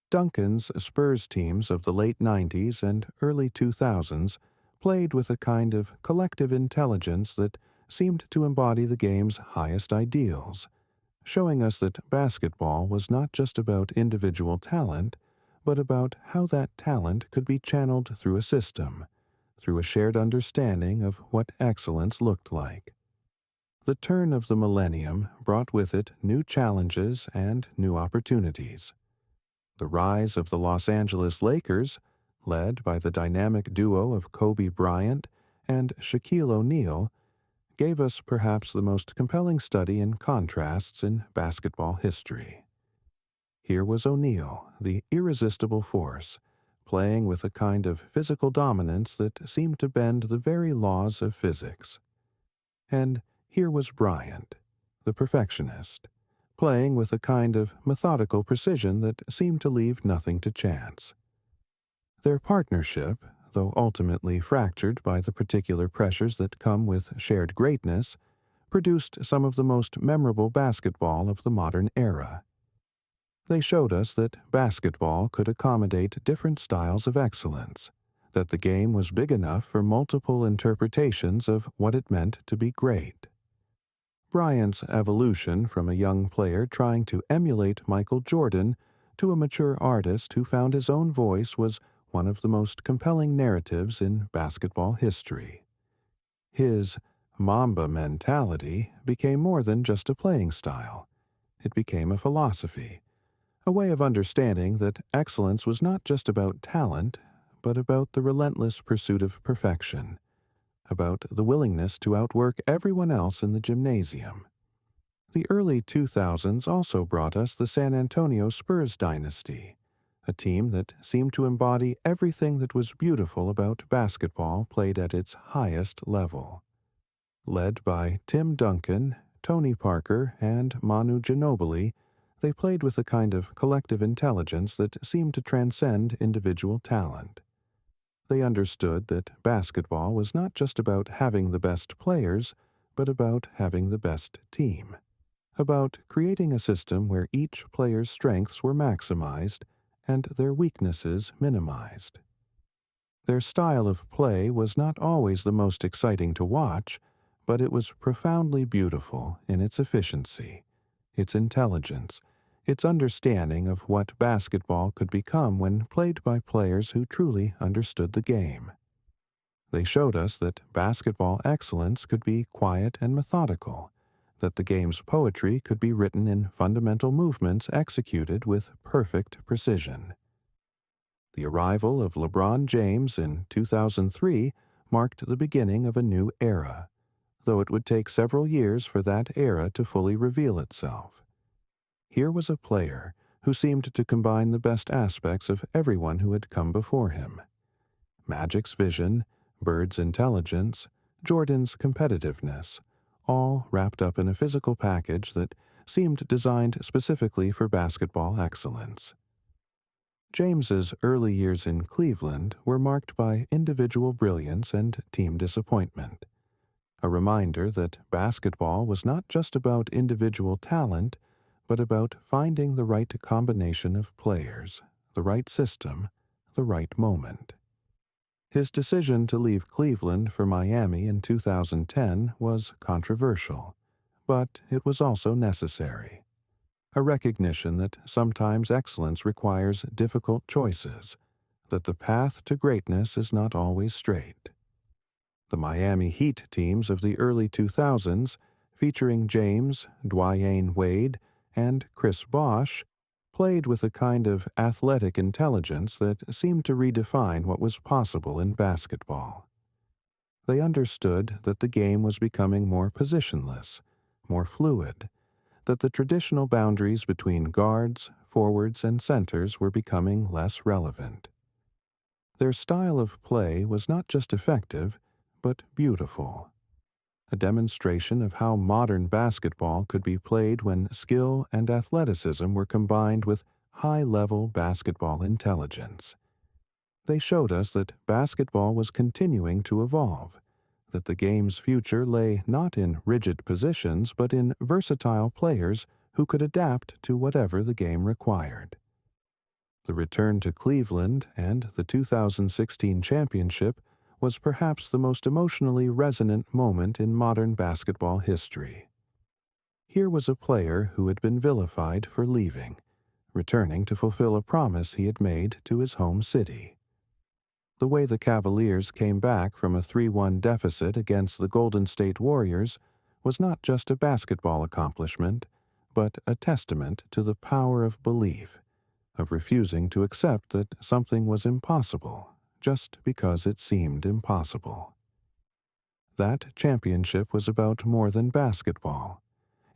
Speaker 1: Duncan's Spurs teams of the late 90s and early 2000s played with a kind of collective intelligence that seemed to embody the game's highest ideals, showing us that basketball was not just about individual talent, but about how that talent could be channeled through a system, through a shared understanding of what excellence looked like. The turn of the millennium brought with it new challenges and new opportunities. The rise of the Los Angeles Lakers, led by the dynamic duo of Kobe Bryant and Shaquille O'Neal, gave us perhaps the most compelling study in contrasts in basketball history. Here was O'Neal, the irresistible force, playing with a kind of physical dominance that seemed to bend the very laws of physics. And here was Bryant, the perfectionist, playing with a kind of methodical precision that seemed to leave nothing to chance. Their partnership, though ultimately fractured by the particular pressures that come with shared greatness, produced some of the most memorable basketball of the modern era. They showed us that basketball could accommodate different styles of excellence, that the game was big enough for multiple interpretations of what it meant to be great. Bryant's evolution from a young player trying to emulate Michael Jordan to a mature artist who found his own voice was one of the most compelling narratives in basketball history. His Mamba mentality became more than just a playing style. It became a philosophy, a way of understanding that excellence was not just about talent, but about the relentless pursuit of perfection, about the willingness to outwork everyone else in the gymnasium. The early 2000s also brought us the San Antonio Spurs dynasty, a team that seemed to embody everything that was beautiful about basketball played at its highest level. Led by Tim Duncan, Tony Parker, and Manu Ginobili, they played with a kind of collective intelligence that seemed to transcend individual talent. They understood that basketball was not just about having the best players, but about having the best team. About creating a system where each player's strengths were maximized and their weaknesses minimized. Their style of play was not always the most exciting to watch, but it was profoundly beautiful in its efficiency, its intelligence, its understanding of what basketball could become when played by players who truly understood the game. They showed us that basketball excellence could be quiet and methodical, that the game's poetry could be written in fundamental movements executed with perfect precision. The arrival of LeBron James in 2003 marked the beginning of a new era, though it would take several years for that era to fully reveal itself. Here was a player who seemed to combine the best aspects of everyone who had come before him. Magic's vision, Bird's intelligence, Jordan's competitiveness, all wrapped up in a physical package that seemed designed specifically for basketball excellence. James's early years in Cleveland were marked by individual brilliance and team disappointment, a reminder that basketball was not just about individual talent, but about finding the right combination of players, the right system, the right moment. His decision to leave Cleveland for Miami in 2010 was controversial, but it was also necessary. A recognition that sometimes excellence requires difficult choices, that the path to greatness is not always straight. The Miami Heat teams of the early 2000s, featuring James, Dwyane Wade, and Chris Bosh, played with a kind of athletic intelligence that seemed to redefine what was possible in basketball. They understood that the game was becoming more positionless, more fluid, that the traditional boundaries between guards, forwards, and centers were becoming less relevant. Their style of play was not just effective, but beautiful, a demonstration of how modern basketball could be played when skill and athleticism were combined with high-level basketball intelligence. They showed us that basketball was continuing to evolve, that the game's future lay not in rigid positions but in versatile players who could adapt to whatever the game required. The return to Cleveland and the 2016 championship was perhaps the most emotionally resonant moment in modern basketball history. Here was a player who had been vilified for leaving, returning to fulfill a promise he had made to his home city. The way the Cavaliers came back from a 3-1 deficit against the Golden State Warriors was not just a basketball accomplishment, but a testament to the power of belief, of refusing to accept that something was impossible just because it seemed impossible. That championship was about more than basketball.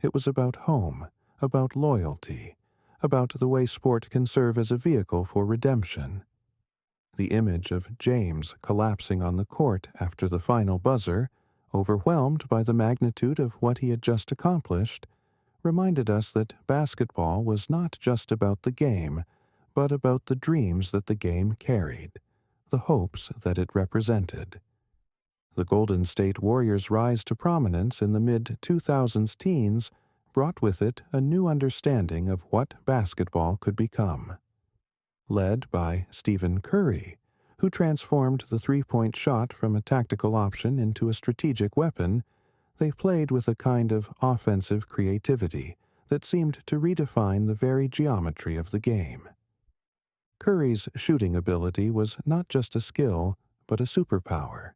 Speaker 1: It was about home, about loyalty, about the way sport can serve as a vehicle for redemption. The image of James collapsing on the court after the final buzzer, overwhelmed by the magnitude of what he had just accomplished, reminded us that basketball was not just about the game, but about the dreams that the game carried, the hopes that it represented. The Golden State Warriors' rise to prominence in the mid-2000s teens brought with it a new understanding of what basketball could become. Led by Stephen Curry, who transformed the three-point shot from a tactical option into a strategic weapon, they played with a kind of offensive creativity that seemed to redefine the very geometry of the game. Curry's shooting ability was not just a skill, but a superpower,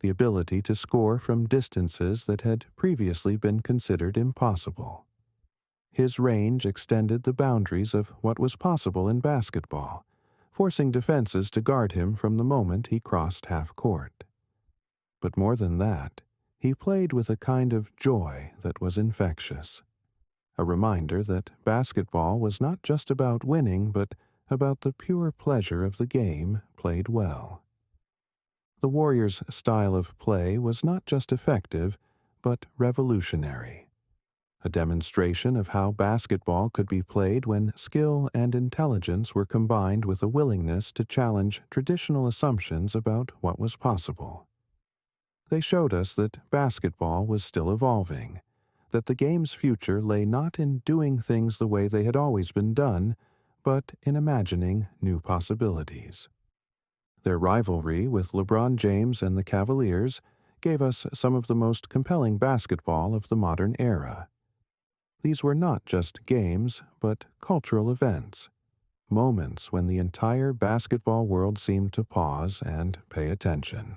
Speaker 1: the ability to score from distances that had previously been considered impossible. His range extended the boundaries of what was possible in basketball, forcing defenses to guard him from the moment he crossed half court. But more than that, he played with a kind of joy that was infectious, a reminder that basketball was not just about winning, but about the pure pleasure of the game played well. The Warriors' style of play was not just effective, but revolutionary. a demonstration of how basketball could be played when skill and intelligence were combined with a willingness to challenge traditional assumptions about what was possible. They showed us that basketball was still evolving, that the game's future lay not in doing things the way they had always been done, but in imagining new possibilities. Their rivalry with LeBron James and the Cavaliers gave us some of the most compelling basketball of the modern era. These were not just games, but cultural events, moments when the entire basketball world seemed to pause and pay attention.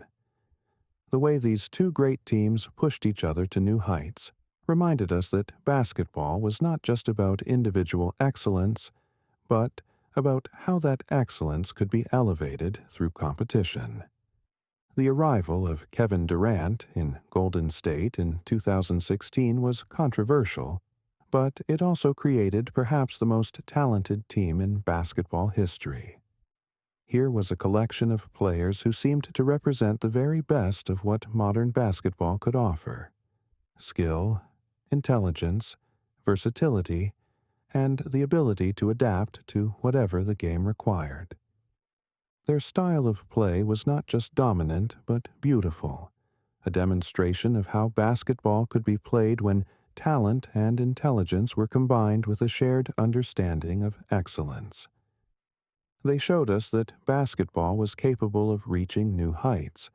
Speaker 1: The way these two great teams pushed each other to new heights reminded us that basketball was not just about individual excellence, but about how that excellence could be elevated through competition. The arrival of Kevin Durant in Golden State in 2016 was controversial, but it also created perhaps the most talented team in basketball history. Here was a collection of players who seemed to represent the very best of what modern basketball could offer: skill, intelligence, versatility, and the ability to adapt to whatever the game required. Their style of play was not just dominant, but beautiful, a demonstration of how basketball could be played when talent and intelligence were combined with a shared understanding of excellence. They showed us that basketball was capable of reaching new heights,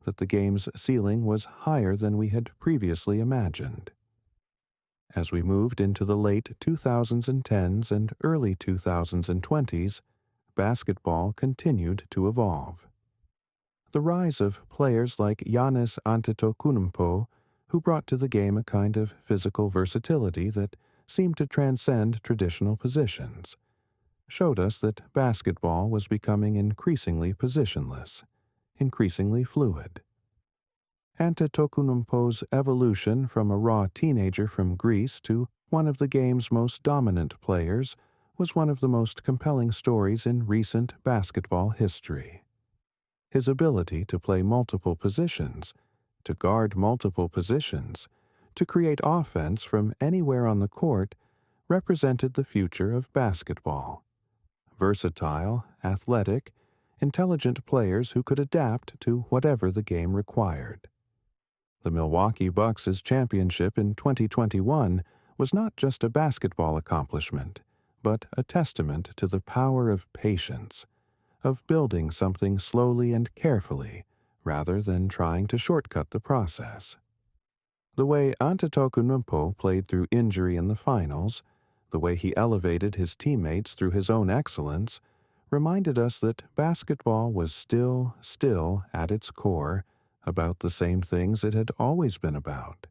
Speaker 1: that the game's ceiling was higher than we had previously imagined. As we moved into the late 2010s and early 2020s, basketball continued to evolve. The rise of players like Giannis Antetokounmpo, who brought to the game a kind of physical versatility that seemed to transcend traditional positions, showed us that basketball was becoming increasingly positionless, increasingly fluid. Antetokounmpo's evolution from a raw teenager from Greece to one of the game's most dominant players was one of the most compelling stories in recent basketball history. His ability to play multiple positions, to guard multiple positions, to create offense from anywhere on the court represented the future of basketball. Versatile, athletic, intelligent players who could adapt to whatever the game required. The Milwaukee Bucks' championship in 2021 was not just a basketball accomplishment, but a testament to the power of patience, of building something slowly and carefully, rather than trying to shortcut the process. The way Antetokounmpo played through injury in the finals, the way he elevated his teammates through his own excellence, reminded us that basketball was still at its core, about the same things it had always been about: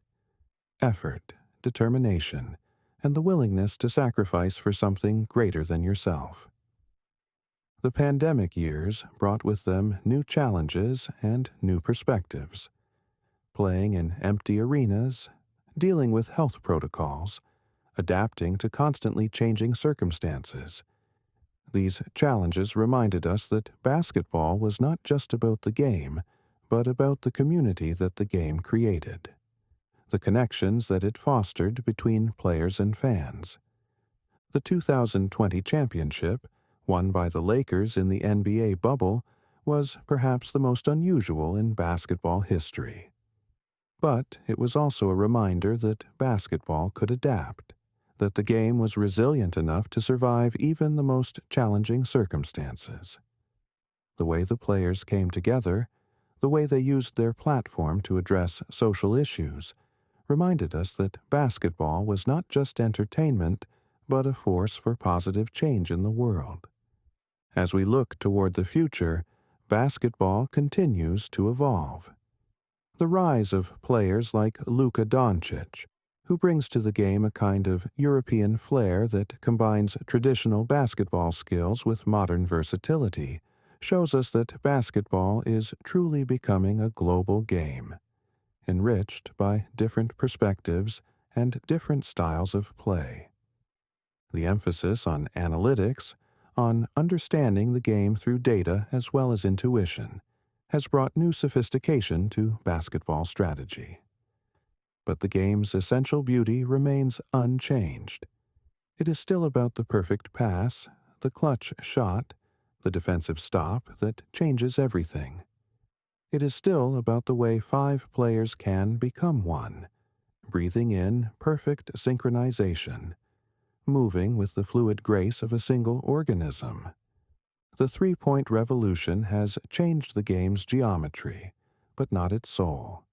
Speaker 1: effort, determination, and the willingness to sacrifice for something greater than yourself. The pandemic years brought with them new challenges and new perspectives. Playing in empty arenas, dealing with health protocols, adapting to constantly changing circumstances. These challenges reminded us that basketball was not just about the game, but about the community that the game created, the connections that it fostered between players and fans. The 2020 championship, won by the Lakers in the NBA bubble, was perhaps the most unusual in basketball history. But it was also a reminder that basketball could adapt, that the game was resilient enough to survive even the most challenging circumstances. The way the players came together, the way they used their platform to address social issues, reminded us that basketball was not just entertainment, but a force for positive change in the world. As we look toward the future, basketball continues to evolve. The rise of players like Luka Doncic, who brings to the game a kind of European flair that combines traditional basketball skills with modern versatility, shows us that basketball is truly becoming a global game, enriched by different perspectives and different styles of play. The emphasis on analytics, on understanding the game through data as well as intuition, has brought new sophistication to basketball strategy. but the game's essential beauty remains unchanged. It is still about the perfect pass, the clutch shot, the defensive stop that changes everything. It is still about the way five players can become one, breathing in perfect synchronization, moving with the fluid grace of a single organism. The three-point revolution has changed the game's geometry, but not its soul.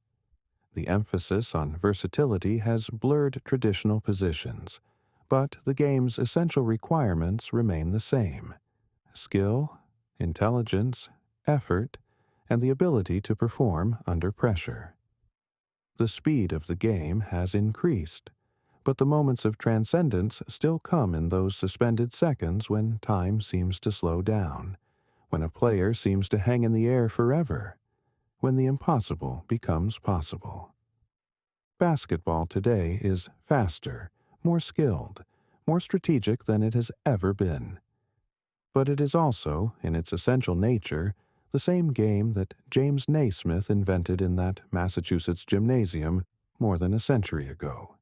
Speaker 1: The emphasis on versatility has blurred traditional positions, but the game's essential requirements remain the same: skill, intelligence, effort, and the ability to perform under pressure. The speed of the game has increased, but the moments of transcendence still come in those suspended seconds when time seems to slow down, when a player seems to hang in the air forever, when the impossible becomes possible. Basketball today is faster, more skilled, more strategic than it has ever been. But it is also, in its essential nature, the same game that James Naismith invented in that Massachusetts gymnasium more than a century ago.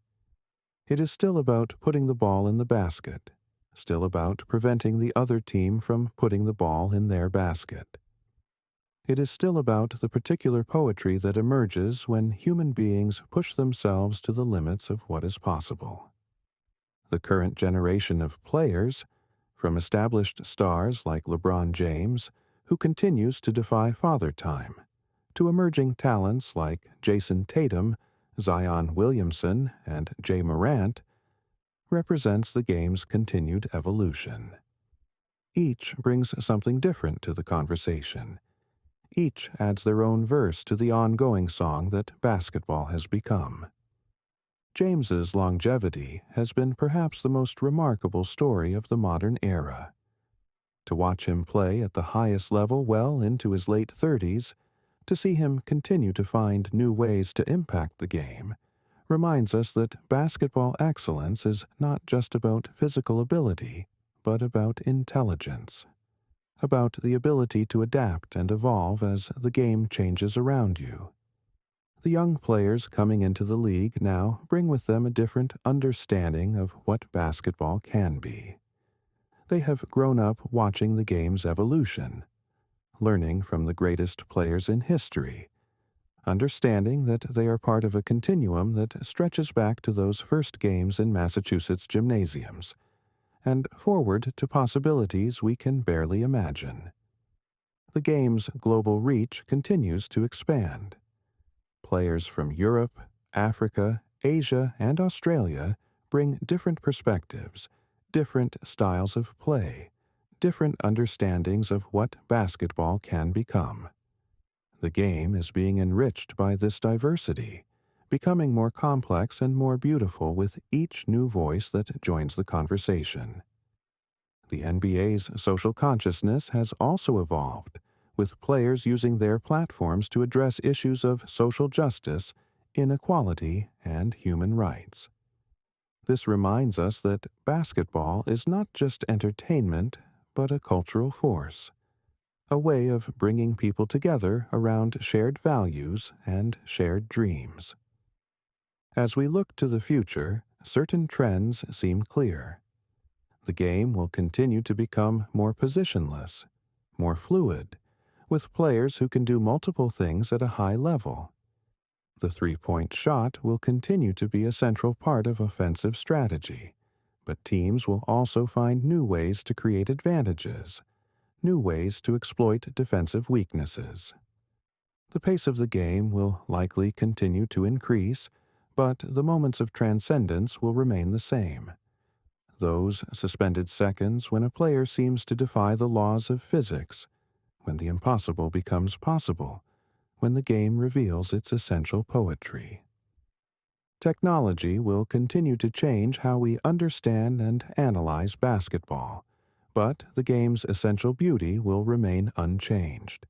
Speaker 1: It is still about putting the ball in the basket, still about preventing the other team from putting the ball in their basket. It is still about the particular poetry that emerges when human beings push themselves to the limits of what is possible. The current generation of players, from established stars like LeBron James, who continues to defy father time, to emerging talents like Jason Tatum, Zion Williamson, and Jay Morant, represents the game's continued evolution. Each brings something different to the conversation. Each adds their own verse to the ongoing song that basketball has become. James's longevity has been perhaps the most remarkable story of the modern era. To watch him play at the highest level well into his late 30s, to see him continue to find new ways to impact the game, reminds us that basketball excellence is not just about physical ability, but about intelligence, about the ability to adapt and evolve as the game changes around you. The young players coming into the league now bring with them a different understanding of what basketball can be. They have grown up watching the game's evolution, learning from the greatest players in history, understanding that they are part of a continuum that stretches back to those first games in Massachusetts gymnasiums, and forward to possibilities we can barely imagine. The game's global reach continues to expand. Players from Europe, Africa, Asia, and Australia bring different perspectives, different styles of play, different understandings of what basketball can become. The game is being enriched by this diversity, becoming more complex and more beautiful with each new voice that joins the conversation. The NBA's social consciousness has also evolved, with players using their platforms to address issues of social justice, inequality, and human rights. This reminds us that basketball is not just entertainment, but a cultural force, a way of bringing people together around shared values and shared dreams. As we look to the future, certain trends seem clear. The game will continue to become more positionless, more fluid, with players who can do multiple things at a high level. The three-point shot will continue to be a central part of offensive strategy, but teams will also find new ways to create advantages, new ways to exploit defensive weaknesses. The pace of the game will likely continue to increase, but the moments of transcendence will remain the same. Those suspended seconds when a player seems to defy the laws of physics, when the impossible becomes possible, when the game reveals its essential poetry. Technology will continue to change how we understand and analyze basketball, but the game's essential beauty will remain unchanged.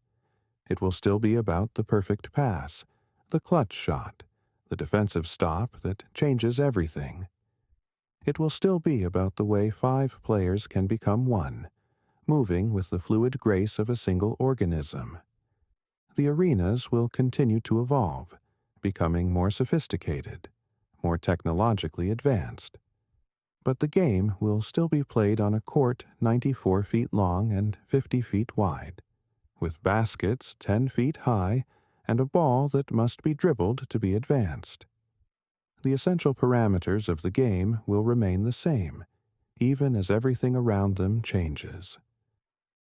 Speaker 1: It will still be about the perfect pass, the clutch shot, the defensive stop that changes everything. It will still be about the way five players can become one, moving with the fluid grace of a single organism. The arenas will continue to evolve, becoming more sophisticated, more technologically advanced. But the game will still be played on a court 94 feet long and 50 feet wide, with baskets 10 feet high and a ball that must be dribbled to be advanced. The essential parameters of the game will remain the same, even as everything around them changes.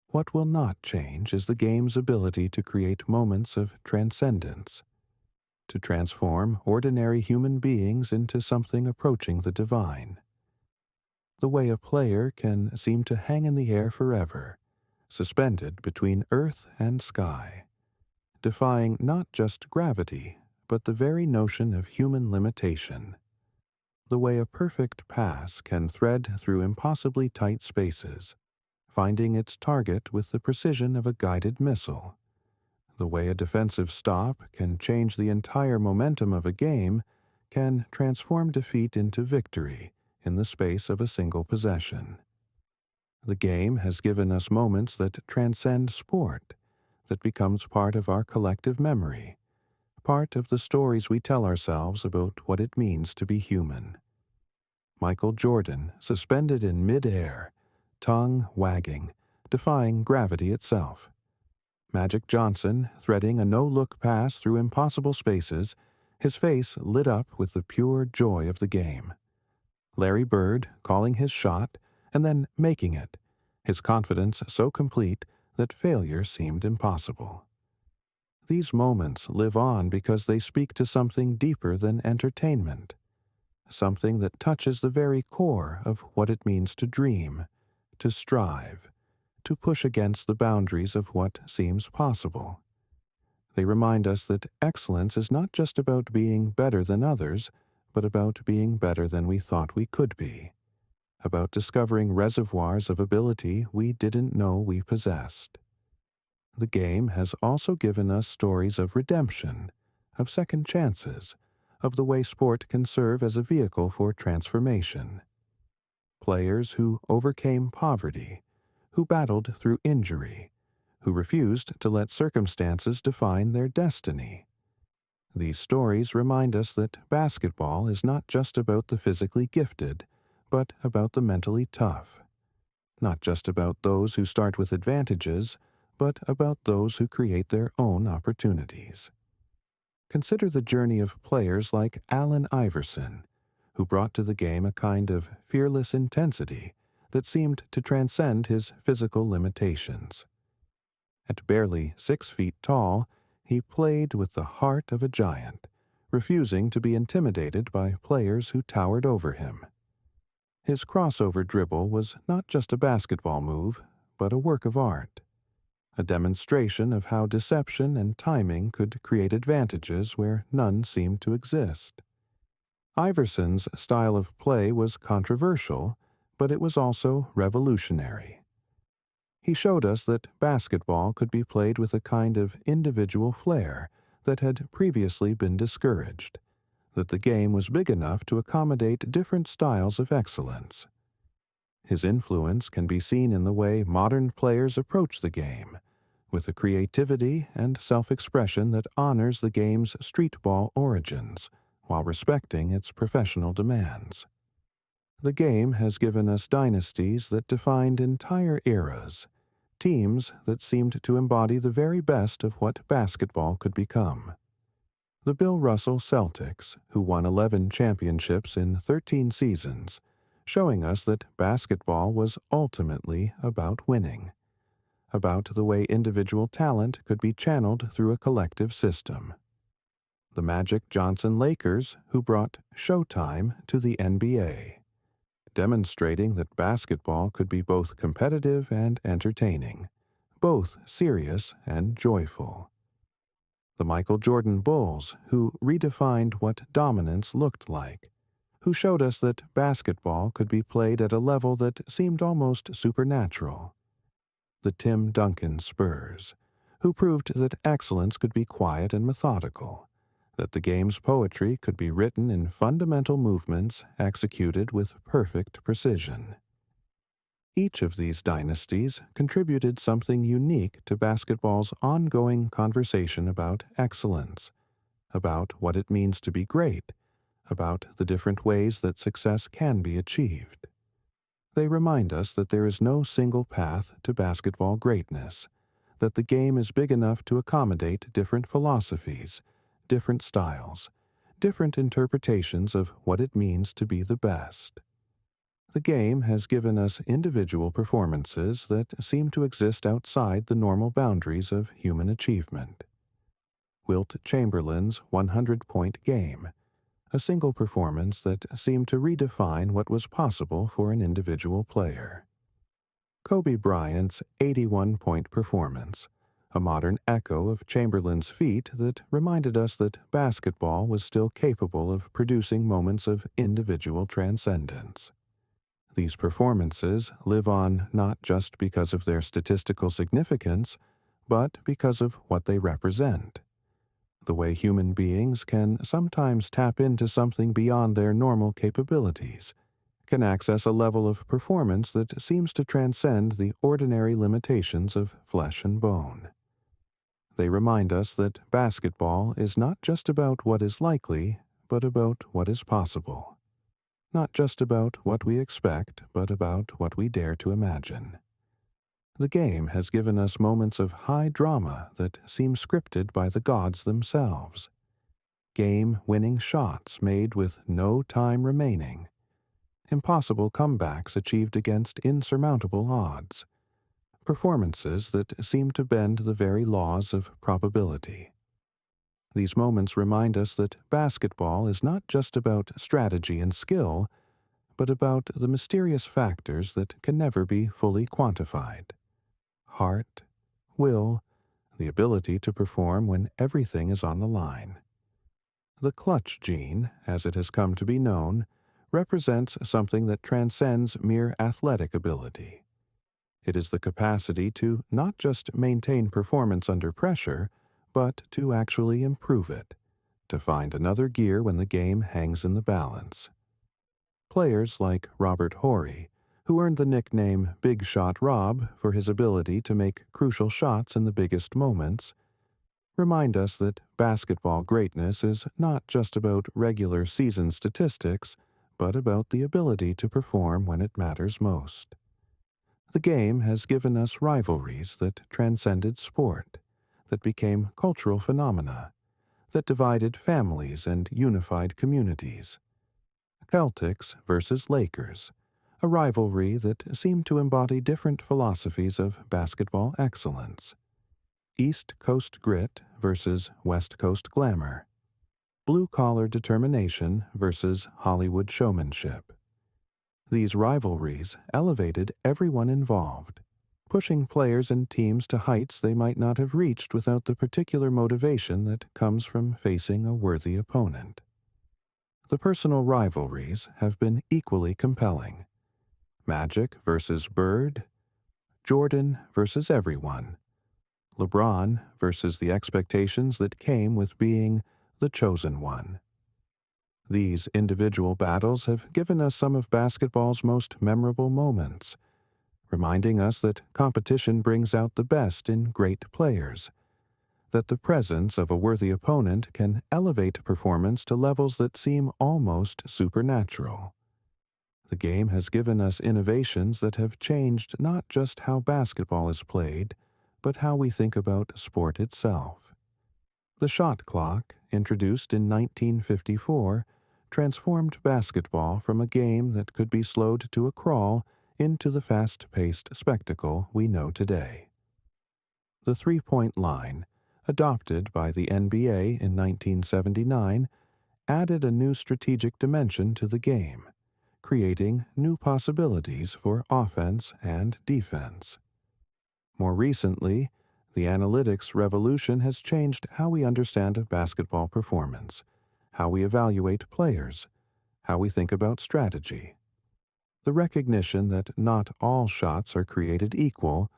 Speaker 1: What will not change is the game's ability to create moments of transcendence, to transform ordinary human beings into something approaching the divine. The way a player can seem to hang in the air forever, suspended between earth and sky, defying not just gravity, but the very notion of human limitation. The way a perfect pass can thread through impossibly tight spaces, finding its target with the precision of a guided missile. The way a defensive stop can change the entire momentum of a game can transform defeat into victory in the space of a single possession. The game has given us moments that transcend sport, that becomes part of our collective memory, part of the stories we tell ourselves about what it means to be human. Michael Jordan, suspended in mid-air, tongue wagging, defying gravity itself. Magic Johnson, threading a no-look pass through impossible spaces, his face lit up with the pure joy of the game. Larry Bird, calling his shot, and then making it, his confidence so complete that failure seemed impossible. These moments live on because they speak to something deeper than entertainment, something that touches the very core of what it means to dream, to strive, to push against the boundaries of what seems possible. They remind us that excellence is not just about being better than others, but about being better than we thought we could be, about discovering reservoirs of ability we didn't know we possessed. The game has also given us stories of redemption, of second chances, of the way sport can serve as a vehicle for transformation. Players who overcame poverty, who battled through injury, who refused to let circumstances define their destiny. These stories remind us that basketball is not just about the physically gifted, but about the mentally tough. Not just about those who start with advantages, but about those who create their own opportunities. Consider the journey of players like Allen Iverson, who brought to the game a kind of fearless intensity that seemed to transcend his physical limitations. At barely 6 feet tall, he played with the heart of a giant, refusing to be intimidated by players who towered over him. His crossover dribble was not just a basketball move, but a work of art, a demonstration of how deception and timing could create advantages where none seemed to exist. Iverson's style of play was controversial, but it was also revolutionary. He showed us that basketball could be played with a kind of individual flair that had previously been discouraged, that the game was big enough to accommodate different styles of excellence. His influence can be seen in the way modern players approach the game, with a creativity and self-expression that honors the game's streetball origins while respecting its professional demands. The game has given us dynasties that defined entire eras, teams that seemed to embody the very best of what basketball could become. The Bill Russell Celtics, who won 11 championships in 13 seasons, showing us that basketball was ultimately about winning, about the way individual talent could be channeled through a collective system. The Magic Johnson Lakers, who brought Showtime to the NBA, demonstrating that basketball could be both competitive and entertaining, both serious and joyful. The Michael Jordan Bulls, who redefined what dominance looked like, who showed us that basketball could be played at a level that seemed almost supernatural. The Tim Duncan Spurs, who proved that excellence could be quiet and methodical, that the game's poetry could be written in fundamental movements executed with perfect precision. Each of these dynasties contributed something unique to basketball's ongoing conversation about excellence, about what it means to be great, about the different ways that success can be achieved. They remind us that there is no single path to basketball greatness, that the game is big enough to accommodate different philosophies, different styles, different interpretations of what it means to be the best. The game has given us individual performances that seem to exist outside the normal boundaries of human achievement. Wilt Chamberlain's 100-point game, a single performance that seemed to redefine what was possible for an individual player. Kobe Bryant's 81-point performance, a modern echo of Chamberlain's feat that reminded us that basketball was still capable of producing moments of individual transcendence. These performances live on not just because of their statistical significance, but because of what they represent. The way human beings can sometimes tap into something beyond their normal capabilities, can access a level of performance that seems to transcend the ordinary limitations of flesh and bone. They remind us that basketball is not just about what is likely, but about what is possible. Not just about what we expect, but about what we dare to imagine. The game has given us moments of high drama that seem scripted by the gods themselves. Game-winning shots made with no time remaining. Impossible comebacks achieved against insurmountable odds. Performances that seem to bend the very laws of probability. These moments remind us that basketball is not just about strategy and skill, but about the mysterious factors that can never be fully quantified. Heart, will, the ability to perform when everything is on the line. The clutch gene, as it has come to be known, represents something that transcends mere athletic ability. It is the capacity to not just maintain performance under pressure, but to actually improve it, to find another gear when the game hangs in the balance. Players like Robert Horry, who earned the nickname Big Shot Rob for his ability to make crucial shots in the biggest moments, remind us that basketball greatness is not just about regular season statistics, but about the ability to perform when it matters most. The game has given us rivalries that transcended sport, that became cultural phenomena, that divided families and unified communities. Celtics versus Lakers, a rivalry that seemed to embody different philosophies of basketball excellence. East Coast grit versus West Coast glamour. Blue-collar determination versus Hollywood showmanship. These rivalries elevated everyone involved, pushing players and teams to heights they might not have reached without the particular motivation that comes from facing a worthy opponent. The personal rivalries have been equally compelling. Magic versus Bird, Jordan versus everyone, LeBron versus the expectations that came with being the chosen one. These individual battles have given us some of basketball's most memorable moments, reminding us that competition brings out the best in great players, that the presence of a worthy opponent can elevate performance to levels that seem almost supernatural. The game has given us innovations that have changed not just how basketball is played, but how we think about sport itself. The shot clock, introduced in 1954, transformed basketball from a game that could be slowed to a crawl into the fast-paced spectacle we know today. The three-point line, adopted by the NBA in 1979, added a new strategic dimension to the game, creating new possibilities for offense and defense. More recently, the analytics revolution has changed how we understand basketball performance, how we evaluate players, how we think about strategy. The recognition that not all shots are created equal,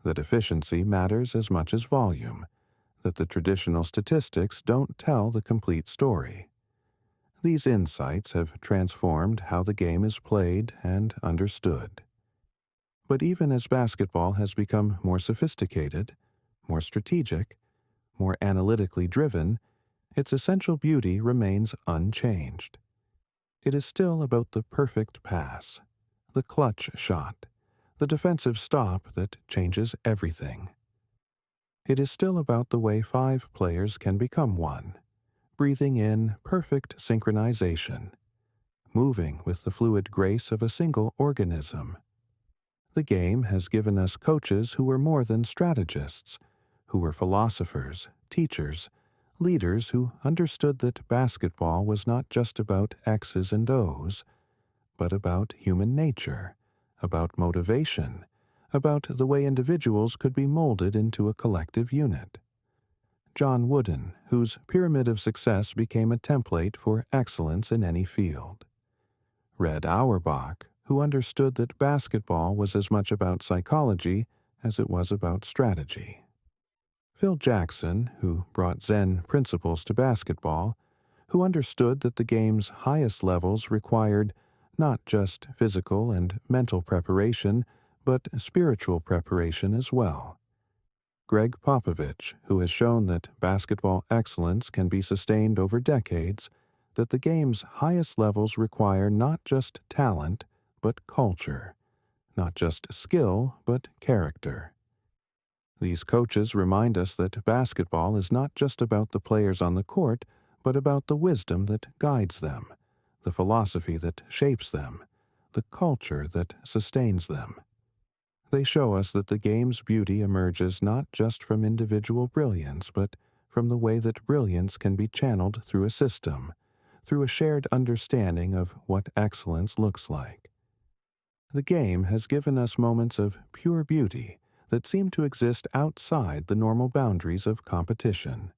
Speaker 1: that efficiency matters as much as volume, that the traditional statistics don't tell the complete story. These insights have transformed how the game is played and understood. But even as basketball has become more sophisticated, more strategic, more analytically driven, its essential beauty remains unchanged. it is still about the perfect pass, the clutch shot, the defensive stop that changes everything. It is still about the way five players can become one, breathing in perfect synchronization, moving with the fluid grace of a single organism. The game has given us coaches who were more than strategists, who were philosophers, teachers, leaders who understood that basketball was not just about X's and O's, but about human nature, about motivation, about the way individuals could be molded into a collective unit. John Wooden, whose pyramid of success became a template for excellence in any field. Red Auerbach, who understood that basketball was as much about psychology as it was about strategy. Phil Jackson, who brought Zen principles to basketball, who understood that the game's highest levels required not just physical and mental preparation, but spiritual preparation as well. Greg Popovich, who has shown that basketball excellence can be sustained over decades, that the game's highest levels require not just talent, but culture, not just skill, but character. These coaches remind us that basketball is not just about the players on the court, but about the wisdom that guides them, the philosophy that shapes them, the culture that sustains them. They show us that the game's beauty emerges not just from individual brilliance, but from the way that brilliance can be channeled through a system, through a shared understanding of what excellence looks like. The game has given us moments of pure beauty that seem to exist outside the normal boundaries of competition.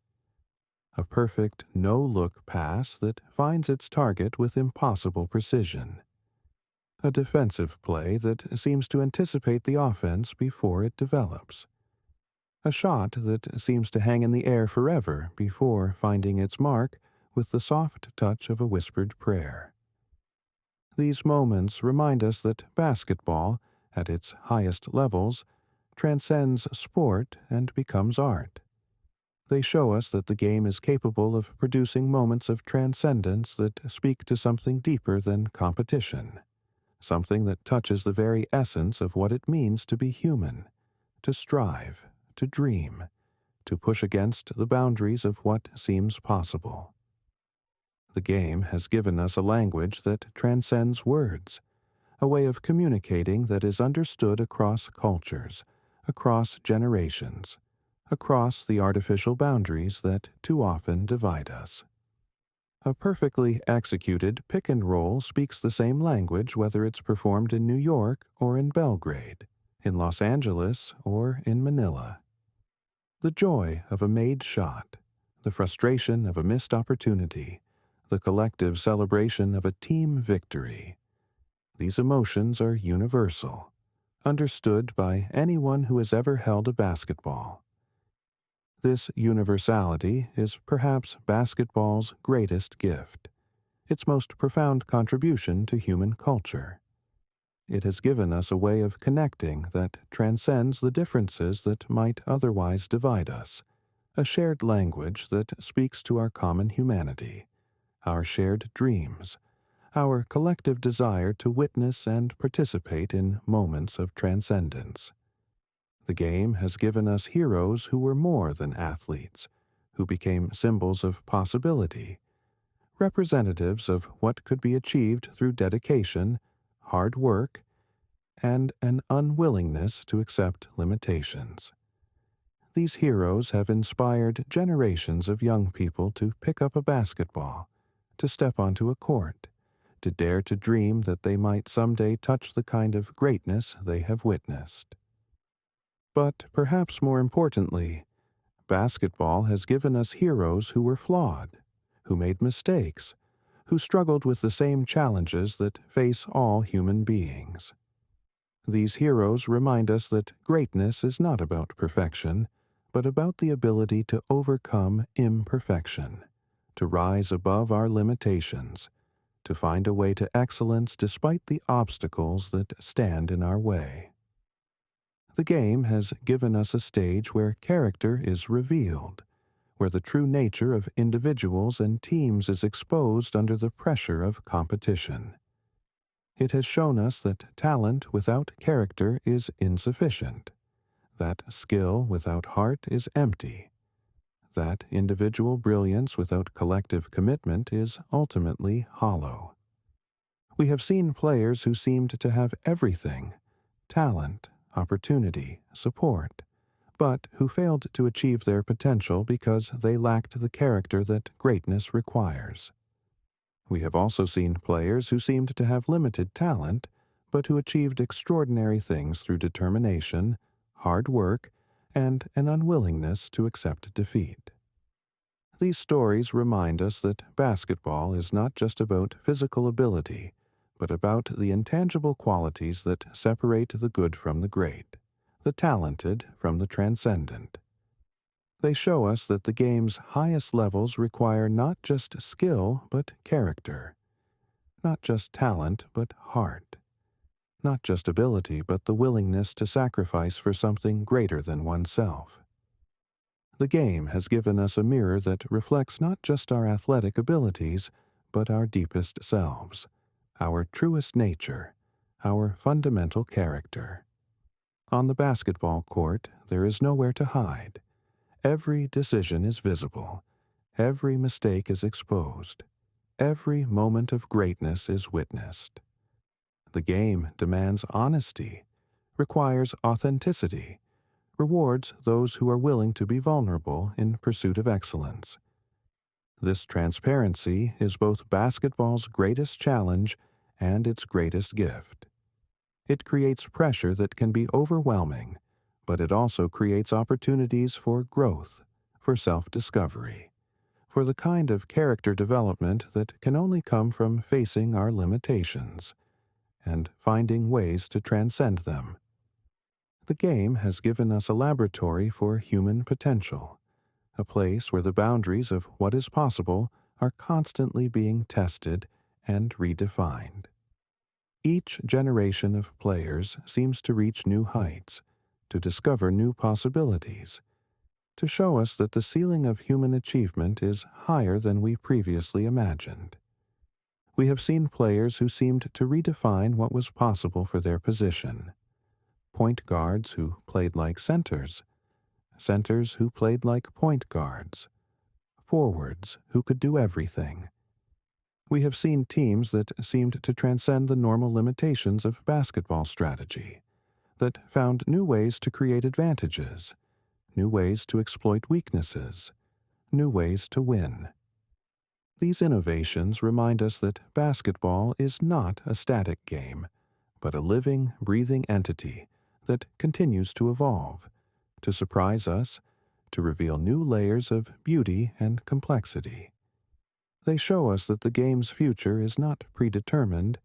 Speaker 1: A perfect no-look pass that finds its target with impossible precision. A defensive play that seems to anticipate the offense before it develops. A shot that seems to hang in the air forever before finding its mark with the soft touch of a whispered prayer. These moments remind us that basketball, at its highest levels, transcends sport and becomes art. They show us that the game is capable of producing moments of transcendence that speak to something deeper than competition, something that touches the very essence of what it means to be human, to strive, to dream, to push against the boundaries of what seems possible. The game has given us a language that transcends words, a way of communicating that is understood across cultures, across generations, across the artificial boundaries that too often divide us. A perfectly executed pick and roll speaks the same language whether it's performed in New York or in Belgrade, in Los Angeles or in Manila. The joy of a made shot, the frustration of a missed opportunity, the collective celebration of a team victory. These emotions are universal, understood by anyone who has ever held a basketball. This universality is perhaps basketball's greatest gift, its most profound contribution to human culture. It has given us a way of connecting that transcends the differences that might otherwise divide us, a shared language that speaks to our common humanity, our shared dreams, our collective desire to witness and participate in moments of transcendence. The game has given us heroes who were more than athletes, who became symbols of possibility, representatives of what could be achieved through dedication, hard work, and an unwillingness to accept limitations. These heroes have inspired generations of young people to pick up a basketball, to step onto a court, to dare to dream that they might someday touch the kind of greatness they have witnessed. But perhaps more importantly, basketball has given us heroes who were flawed, who made mistakes, who struggled with the same challenges that face all human beings. These heroes remind us that greatness is not about perfection, but about the ability to overcome imperfection, to rise above our limitations, to find a way to excellence despite the obstacles that stand in our way. The game has given us a stage where character is revealed, where the true nature of individuals and teams is exposed under the pressure of competition. It has shown us that talent without character is insufficient, that skill without heart is empty, that individual brilliance without collective commitment is ultimately hollow. We have seen players who seemed to have everything: talent, opportunity, support, but who failed to achieve their potential because they lacked the character that greatness requires. We have also seen players who seemed to have limited talent, but who achieved extraordinary things through determination, hard work, and an unwillingness to accept defeat. These stories remind us that basketball is not just about physical ability, but about the intangible qualities that separate the good from the great, the talented from the transcendent. They show us that the game's highest levels require not just skill, but character, not just talent, but heart, not just ability, but the willingness to sacrifice for something greater than oneself. The game has given us a mirror that reflects not just our athletic abilities, but our deepest selves, our truest nature, our fundamental character. On the basketball court, there is nowhere to hide. Every decision is visible. Every mistake is exposed. Every moment of greatness is witnessed. The game demands honesty, requires authenticity, rewards those who are willing to be vulnerable in pursuit of excellence. This transparency is both basketball's greatest challenge and its greatest gift. It creates pressure that can be overwhelming, but it also creates opportunities for growth, for self-discovery, for the kind of character development that can only come from facing our limitations and finding ways to transcend them. The game has given us a laboratory for human potential, a place where the boundaries of what is possible are constantly being tested and redefined. Each generation of players seems to reach new heights, to discover new possibilities, to show us that the ceiling of human achievement is higher than we previously imagined. We have seen players who seemed to redefine what was possible for their position: point guards who played like centers, centers who played like point guards, forwards who could do everything. We have seen teams that seemed to transcend the normal limitations of basketball strategy, that found new ways to create advantages, new ways to exploit weaknesses, new ways to win. These innovations remind us that basketball is not a static game, but a living, breathing entity that continues to evolve, to surprise us, to reveal new layers of beauty and complexity. They show us that the game's future is not predetermined,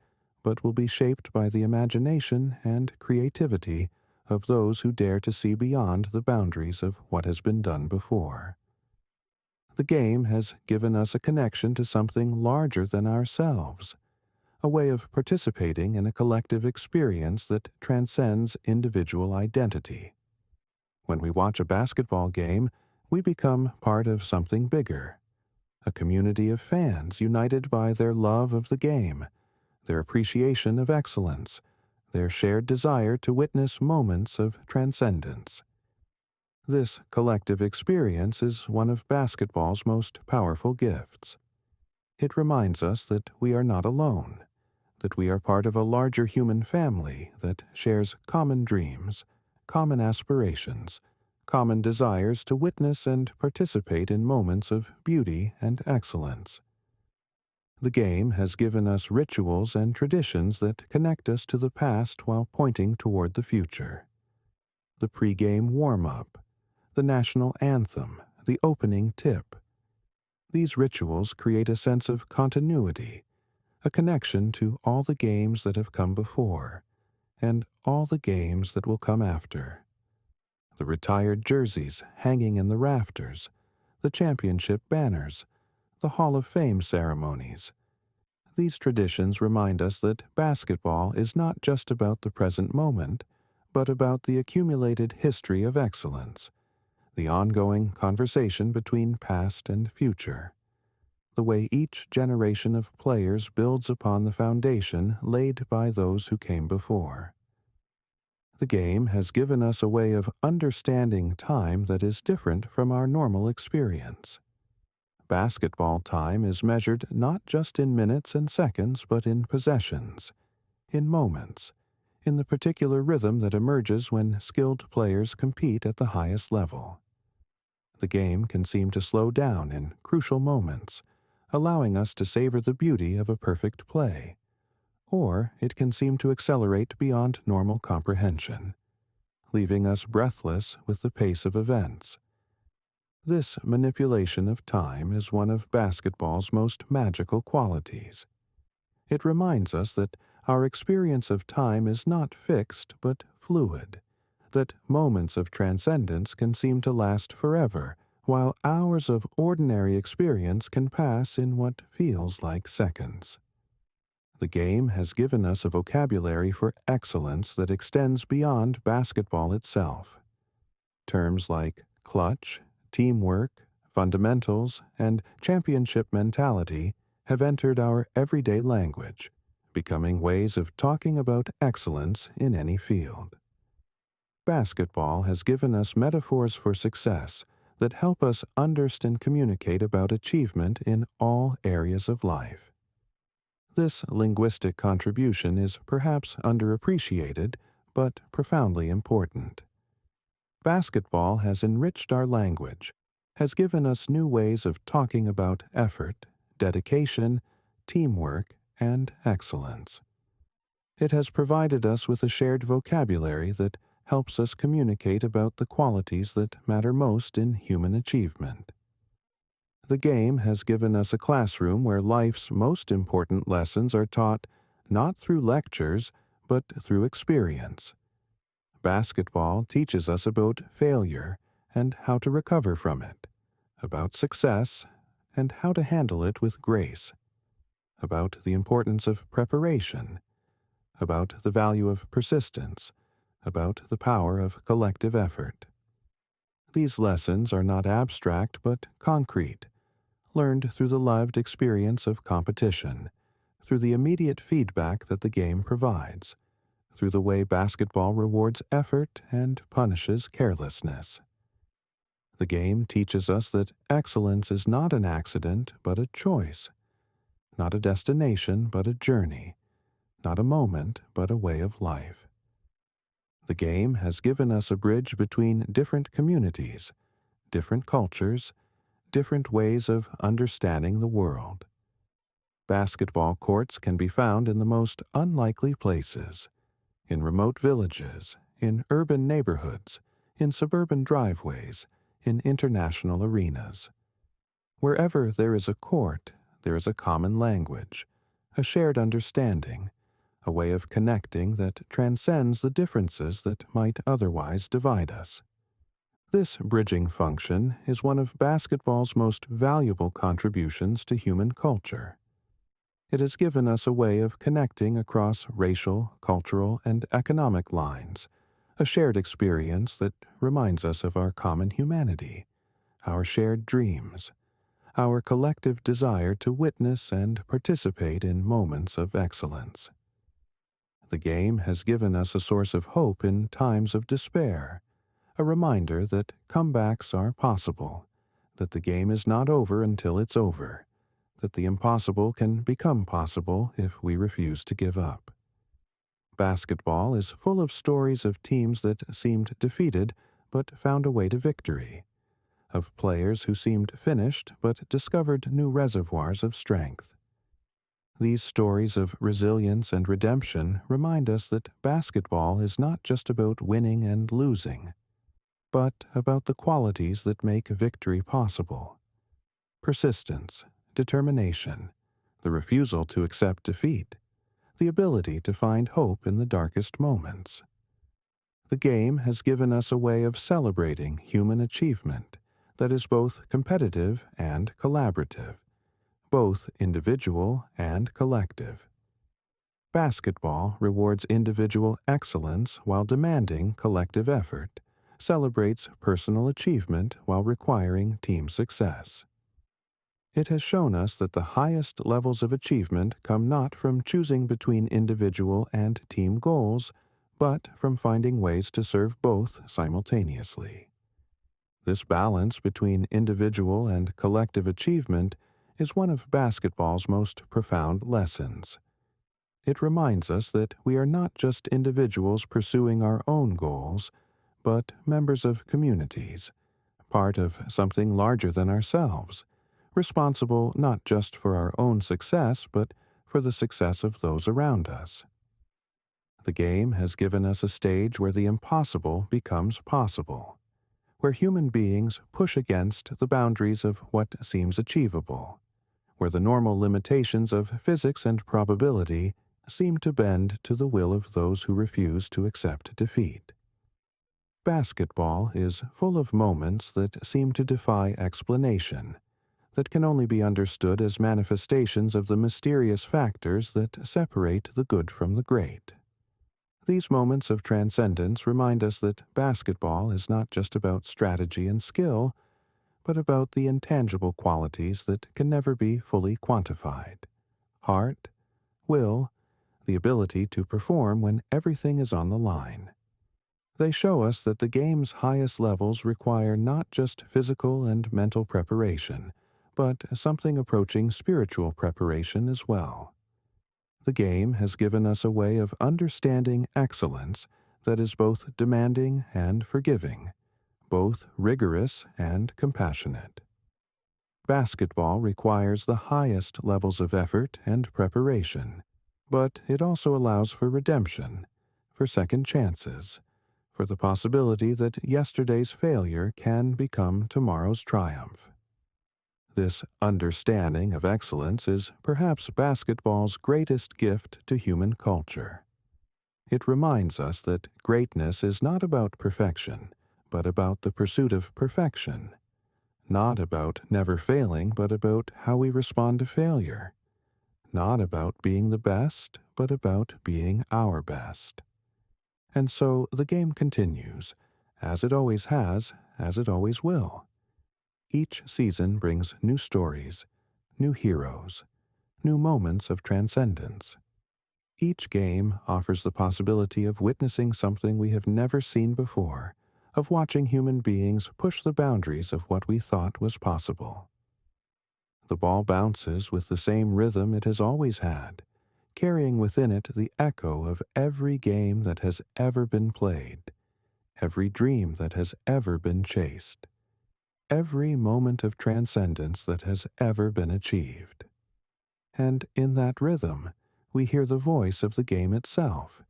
Speaker 1: but will be shaped by the imagination and creativity of those who dare to see beyond the boundaries of what has been done before. The game has given us a connection to something larger than ourselves, a way of participating in a collective experience that transcends individual identity. When we watch a basketball game, we become part of something bigger, a community of fans united by their love of the game, their appreciation of excellence, their shared desire to witness moments of transcendence. This collective experience is one of basketball's most powerful gifts. It reminds us that we are not alone, that we are part of a larger human family that shares common dreams, common aspirations, common desires to witness and participate in moments of beauty and excellence. The game has given us rituals and traditions that connect us to the past while pointing toward the future. The pre-game warm-up, the national anthem, the opening tip. These rituals create a sense of continuity, a connection to all the games that have come before, and all the games that will come after. The retired jerseys hanging in the rafters, the championship banners, the Hall of Fame ceremonies. These traditions remind us that basketball is not just about the present moment, but about the accumulated history of excellence, the ongoing conversation between past and future, the way each generation of players builds upon the foundation laid by those who came before. The game has given us a way of understanding time that is different from our normal experience. Basketball time is measured not just in minutes and seconds, but in possessions, in moments, in the particular rhythm that emerges when skilled players compete at the highest level. The game can seem to slow down in crucial moments, allowing us to savor the beauty of a perfect play, or it can seem to accelerate beyond normal comprehension, leaving us breathless with the pace of events. This manipulation of time is one of basketball's most magical qualities. It reminds us that our experience of time is not fixed but fluid, that moments of transcendence can seem to last forever, while hours of ordinary experience can pass in what feels like seconds. The game has given us a vocabulary for excellence that extends beyond basketball itself. Terms like clutch, teamwork, fundamentals, and championship mentality have entered our everyday language, becoming ways of talking about excellence in any field. Basketball has given us metaphors for success that help us understand and communicate about achievement in all areas of life. This linguistic contribution is perhaps underappreciated, but profoundly important. Basketball has enriched our language, has given us new ways of talking about effort, dedication, teamwork, and excellence. It has provided us with a shared vocabulary that helps us communicate about the qualities that matter most in human achievement. The game has given us a classroom where life's most important lessons are taught not through lectures, but through experience. Basketball teaches us about failure and how to recover from it, about success and how to handle it with grace, about the importance of preparation, about the value of persistence, about the power of collective effort. These lessons are not abstract but concrete, learned through the lived experience of competition, through the immediate feedback that the game provides, through the way basketball rewards effort and punishes carelessness. The game teaches us that excellence is not an accident but a choice, not a destination but a journey, not a moment but a way of life. The game has given us a bridge between different communities, different cultures, different ways of understanding the world. Basketball courts can be found in the most unlikely places, in remote villages, in urban neighborhoods, in suburban driveways, in international arenas. Wherever there is a court, there is a common language, a shared understanding, a way of connecting that transcends the differences that might otherwise divide us. This bridging function is one of basketball's most valuable contributions to human culture. It has given us a way of connecting across racial, cultural, and economic lines, a shared experience that reminds us of our common humanity, our shared dreams, our collective desire to witness and participate in moments of excellence. The game has given us a source of hope in times of despair, a reminder that comebacks are possible, that the game is not over until it's over, that the impossible can become possible if we refuse to give up. Basketball is full of stories of teams that seemed defeated but found a way to victory, of players who seemed finished but discovered new reservoirs of strength. These stories of resilience and redemption remind us that basketball is not just about winning and losing, but about the qualities that make victory possible. Persistence, determination, the refusal to accept defeat, the ability to find hope in the darkest moments. The game has given us a way of celebrating human achievement that is both competitive and collaborative, both individual and collective. Basketball rewards individual excellence while demanding collective effort, celebrates personal achievement while requiring team success. It has shown us that the highest levels of achievement come not from choosing between individual and team goals, but from finding ways to serve both simultaneously. This balance between individual and collective achievement is one of basketball's most profound lessons. It reminds us that we are not just individuals pursuing our own goals, but members of communities, part of something larger than ourselves, responsible not just for our own success, but for the success of those around us. The game has given us a stage where the impossible becomes possible, where human beings push against the boundaries of what seems achievable, where the normal limitations of physics and probability seem to bend to the will of those who refuse to accept defeat. Basketball is full of moments that seem to defy explanation, that can only be understood as manifestations of the mysterious factors that separate the good from the great. These moments of transcendence remind us that basketball is not just about strategy and skill, but about the intangible qualities that can never be fully quantified: heart, will, the ability to perform when everything is on the line. They show us that the game's highest levels require not just physical and mental preparation, but something approaching spiritual preparation as well. The game has given us a way of understanding excellence that is both demanding and forgiving, both rigorous and compassionate. Basketball requires the highest levels of effort and preparation, but it also allows for redemption, for second chances, for the possibility that yesterday's failure can become tomorrow's triumph. This understanding of excellence is perhaps basketball's greatest gift to human culture. It reminds us that greatness is not about perfection, but about the pursuit of perfection, not about never failing, but about how we respond to failure, not about being the best, but about being our best. And so the game continues, as it always has, as it always will. Each season brings new stories, new heroes, new moments of transcendence. Each game offers the possibility of witnessing something we have never seen before, of watching human beings push the boundaries of what we thought was possible. The ball bounces with the same rhythm it has always had, carrying within it the echo of every game that has ever been played, every dream that has ever been chased, every moment of transcendence that has ever been achieved. And in that rhythm, we hear the voice of the game itself,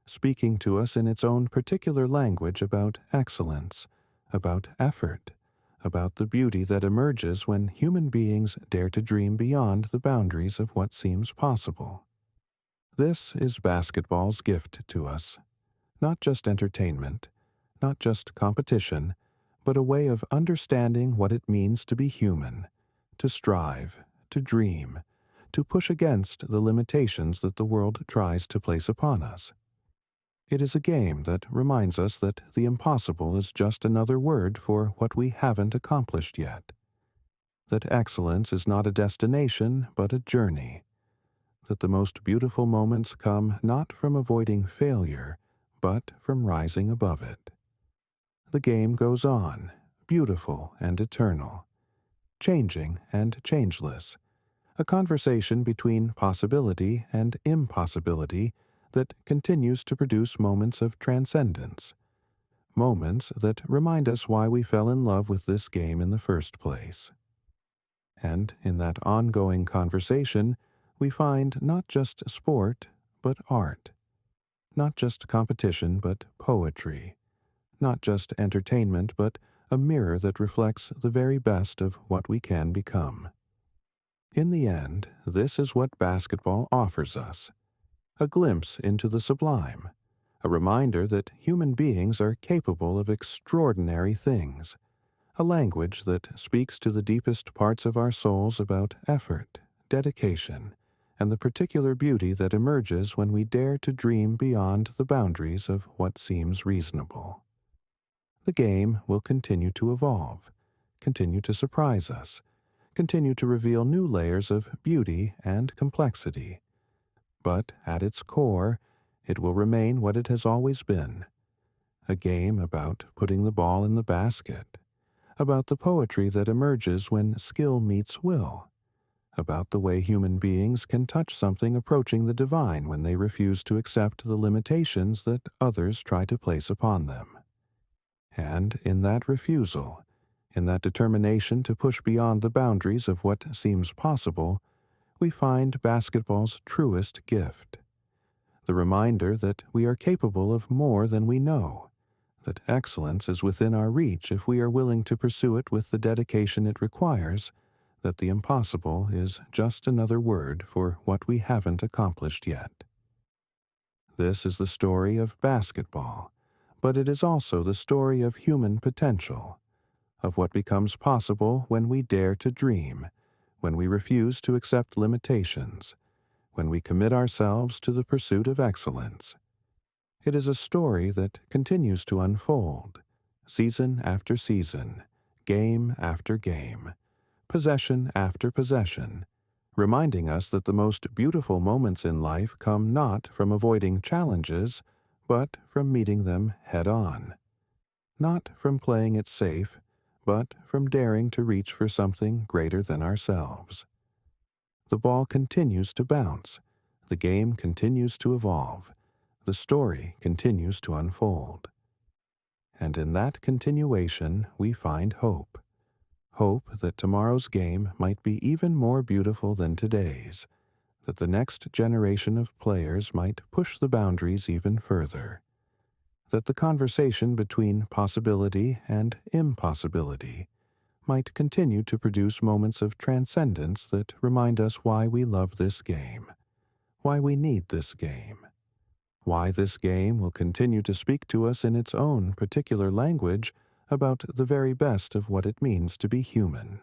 Speaker 1: speaking to us in its own particular language about excellence, about effort, about the beauty that emerges when human beings dare to dream beyond the boundaries of what seems possible. This is basketball's gift to us, not just entertainment, not just competition, but a way of understanding what it means to be human, to strive, to dream, to push against the limitations that the world tries to place upon us. It is a game that reminds us that the impossible is just another word for what we haven't accomplished yet, that excellence is not a destination but a journey, that the most beautiful moments come not from avoiding failure, but from rising above it. The game goes on, beautiful and eternal, changing and changeless, a conversation between possibility and impossibility that continues to produce moments of transcendence, moments that remind us why we fell in love with this game in the first place. And in that ongoing conversation, we find not just sport, but art, not just competition, but poetry, not just entertainment, but a mirror that reflects the very best of what we can become. In the end, this is what basketball offers us: a glimpse into the sublime, a reminder that human beings are capable of extraordinary things, a language that speaks to the deepest parts of our souls about effort, dedication, and the particular beauty that emerges when we dare to dream beyond the boundaries of what seems reasonable. The game will continue to evolve, continue to surprise us, continue to reveal new layers of beauty and complexity. But at its core, it will remain what it has always been, a game about putting the ball in the basket, about the poetry that emerges when skill meets will, about the way human beings can touch something approaching the divine when they refuse to accept the limitations that others try to place upon them. And in that refusal, in that determination to push beyond the boundaries of what seems possible, we find basketball's truest gift. The reminder that we are capable of more than we know, that excellence is within our reach if we are willing to pursue it with the dedication it requires, that the impossible is just another word for what we haven't accomplished yet. This is the story of basketball, but it is also the story of human potential, of what becomes possible when we dare to dream, when we refuse to accept limitations, when we commit ourselves to the pursuit of excellence. It is a story that continues to unfold, season after season, game after game, possession after possession, reminding us that the most beautiful moments in life come not from avoiding challenges, but from meeting them head on. Not from playing it safe, but from daring to reach for something greater than ourselves. The ball continues to bounce, the game continues to evolve, the story continues to unfold. And in that continuation we find hope. Hope that tomorrow's game might be even more beautiful than today's, that the next generation of players might push the boundaries even further, that the conversation between possibility and impossibility might continue to produce moments of transcendence that remind us why we love this game, why we need this game, why this game will continue to speak to us in its own particular language about the very best of what it means to be human.